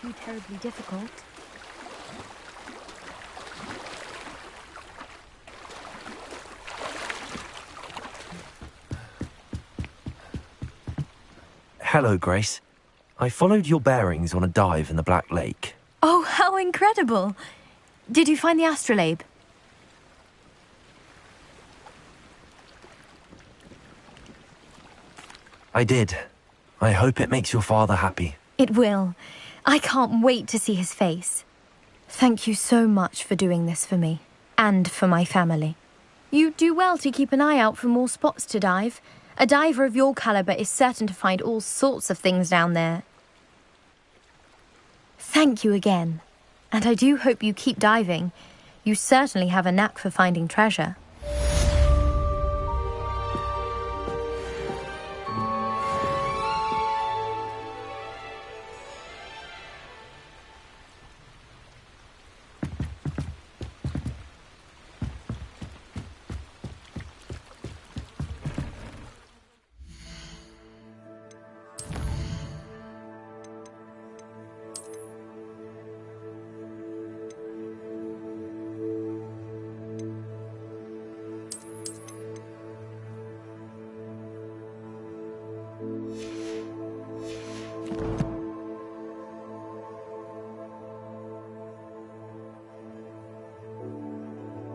Too terribly difficult. Hello, Grace. I followed your bearings on a dive in the Black Lake. Oh, how incredible! Did you find the astrolabe? I did. I hope it makes your father happy. It will. I can't wait to see his face. Thank you so much for doing this for me, and for my family. You do well to keep an eye out for more spots to dive. A diver of your caliber is certain to find all sorts of things down there. Thank you again. And I do hope you keep diving. You certainly have a knack for finding treasure.